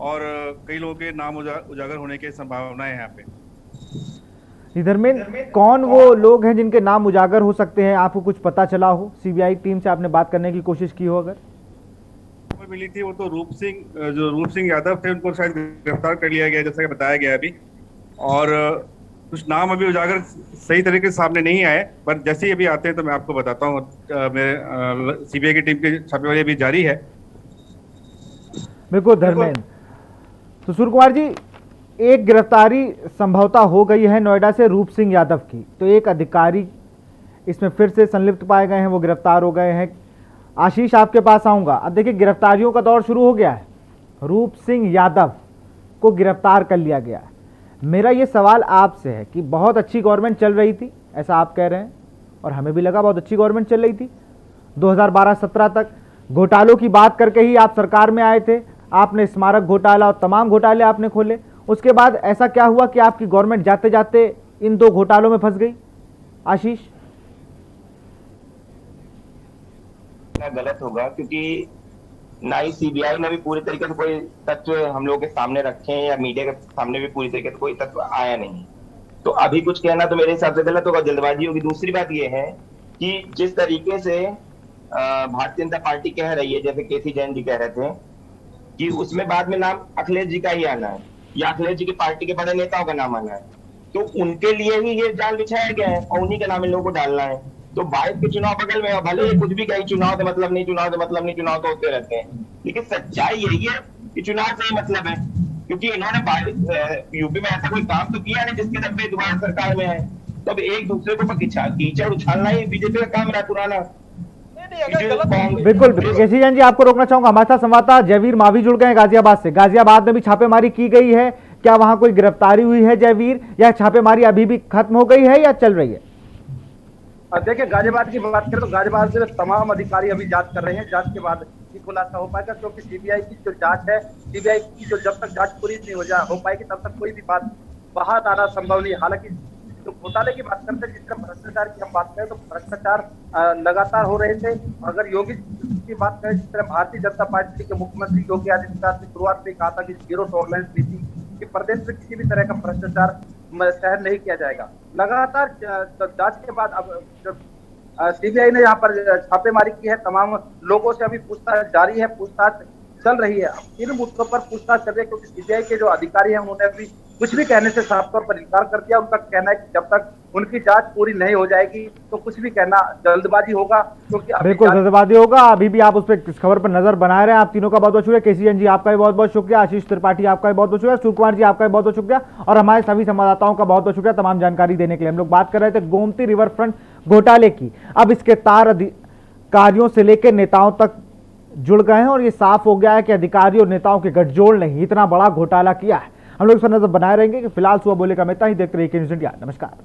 और कई लोगों के नाम उजागर होने की संभावना है यहाँ पे। धर्मेंद्र, कौन वो लोग हैं जिनके नाम उजागर हो सकते हैं? आपको कुछ पता चला हो? सीबीआई टीम से आपने बात करने की कोशिश की हो? अगर मिली थी वो तो रूप सिंह यादव थे, उनको शायद गिरफ्तार कर लिया गया जैसा कि बताया गया अभी, और कुछ नाम अभी उजागर सही तरीके से सामने नहीं आए, पर जैसे ही अभी आते हैं तो मैं आपको बताता हूँ। मेरे सीबीआई की टीम की छापेमारी अभी जारी है। बिल्कुल धर्मेंद्र, तो सूर्यकुमार जी, एक गिरफ्तारी संभवतः हो गई है नोएडा से रूप सिंह यादव की, तो एक अधिकारी इसमें फिर से संलिप्त पाए गए हैं, वो गिरफ्तार हो गए हैं। आशीष, आपके पास आऊंगा। अब देखिए, गिरफ्तारियों का दौर शुरू हो गया है। रूप सिंह यादव को गिरफ्तार कर लिया गया है। मेरा ये सवाल आपसे है कि बहुत अच्छी गवर्नमेंट चल रही थी, ऐसा आप कह रहे हैं, और हमें भी लगा बहुत अच्छी गवर्नमेंट चल रही थी। 2012-17 तक घोटालों की बात करके ही आप सरकार में आए थे। आपने स्मारक घोटाला और तमाम घोटाले आपने खोले। उसके बाद ऐसा क्या हुआ कि आपकी गवर्नमेंट जाते जाते इन 2 घोटालों में फंस गई? आशीष, गलत होगा क्योंकि ना ही सीबीआई ने भी पूरी तरीके से कोई तथ्य हम लोग के सामने रखे हैं या मीडिया के सामने भी पूरी तरीके से कोई तथ्य आया नहीं। तो अभी कुछ कहना तो मेरे हिसाब से गलत होगा, जल्दबाजी होगी। दूसरी बात ये है कि जिस तरीके से भारतीय जनता पार्टी कह रही है, जैसे केसी जैन जी कह रहे थे कि उसमें बाद में नाम अखिलेश जी का ही आना है या अखिलेश जी की पार्टी के बड़े नेताओं का नाम आना है, तो उनके लिए ही ये जाल बिछाया गया है और उन्हीं का नाम इन लोगों को डालना है। तो 22 के चुनाव बगल में, भले ही कुछ भी कहीं चुनाव से मतलब नहीं, चुनाव से मतलब नहीं, चुनाव तो होते रहते हैं, लेकिन सच्चाई यही है कि चुनाव से ही मतलब है, क्योंकि इन्होंने यूपी में ऐसा कोई काम तो किया नहीं जिसके दम पे दोबारा सरकार में है। तो अब एक दूसरे को कीचड़ उछालना ही बीजेपी का काम रहा पुराना। बिल्कुल केसी जैन जी, आपको रोकना चाहूंगा। हमारे साथ संवाददाता जयवीर मावी जुड़ गए हैं गाजियाबाद से। गाजियाबाद में भी छापेमारी की गई है, क्या वहां कोई गिरफ्तारी हुई है जयवीर, या छापेमारी अभी भी खत्म हो गई है या चल रही है? देखिए, गाजियाबाद की बात करें तो गाजियाबाद में तमाम अधिकारी अभी जांच कर रहे हैं। जांच के बाद ही खुलासा हो पाएगा, क्योंकि सीबीआई की जो जांच है, सीबीआई की जो जब तक जांच पूरी नहीं हो पाएगी तब तक कोई भी बात बाहर आना संभव नहीं। हालांकि जो घोटाले की बात करते हैं, जिसका भ्रष्टाचार की हम बात करें तो भ्रष्टाचार लगातार हो रहे थे। अगर योगी की बात करें, जिस तरह भारतीय जनता पार्टी के मुख्यमंत्री योगी आदित्यनाथ ने शुरुआत में कहा था कि जीरो टॉलरेंस नीति, कि प्रदेश में किसी भी तरह का भ्रष्टाचार सहन नहीं किया जाएगा। लगातार जांच के बाद अब सीबीआई ने यहाँ पर छापेमारी की है, तमाम लोगों से अभी पूछताछ जारी है, पूछताछ चल रही है। इन मुद्दों पर पूछताछ चल रही है, क्योंकि सीबीआई के जो अधिकारी हैं उन्होंने अभी कुछ भी कहने से साफ तौर पर इनकार कर दिया। उनका कहना है कि जब तक उनकी जांच पूरी नहीं हो जाएगी तो कुछ भी कहना जल्दबाजी होगा, क्योंकि बिल्कुल जल्दबाजी होगा। अभी भी आप उस पर इस खबर पर नजर बनाए रहे हैं। आप तीनों का बहुत बहुत शुक्रिया। केसी जैन जी आपका भी बहुत बहुत शुक्रिया, आशीष त्रिपाठी आपका भी बहुत बहुत शुक्रिया, सूर्य कुमार जी आपका भी बहुत बहुत शुक्रिया, और हमारे सभी संवाददाताओं का बहुत बहुत शुक्रिया तमाम जानकारी देने के लिए। हम लोग बात कर रहे थे गोमती रिवर फ्रंट घोटाले की। अब इसके तार अधिकारियों से लेकर नेताओं तक जुड़ गए हैं और ये साफ हो गया है कि अधिकारी और नेताओं के गठजोड़ ने इतना बड़ा घोटाला किया है। हम लोग इस पर नजर बनाए रहेंगे कि फिलहाल सुबह बोले का मैं ही देखते रहिए न्यूज़ इंडिया। नमस्कार।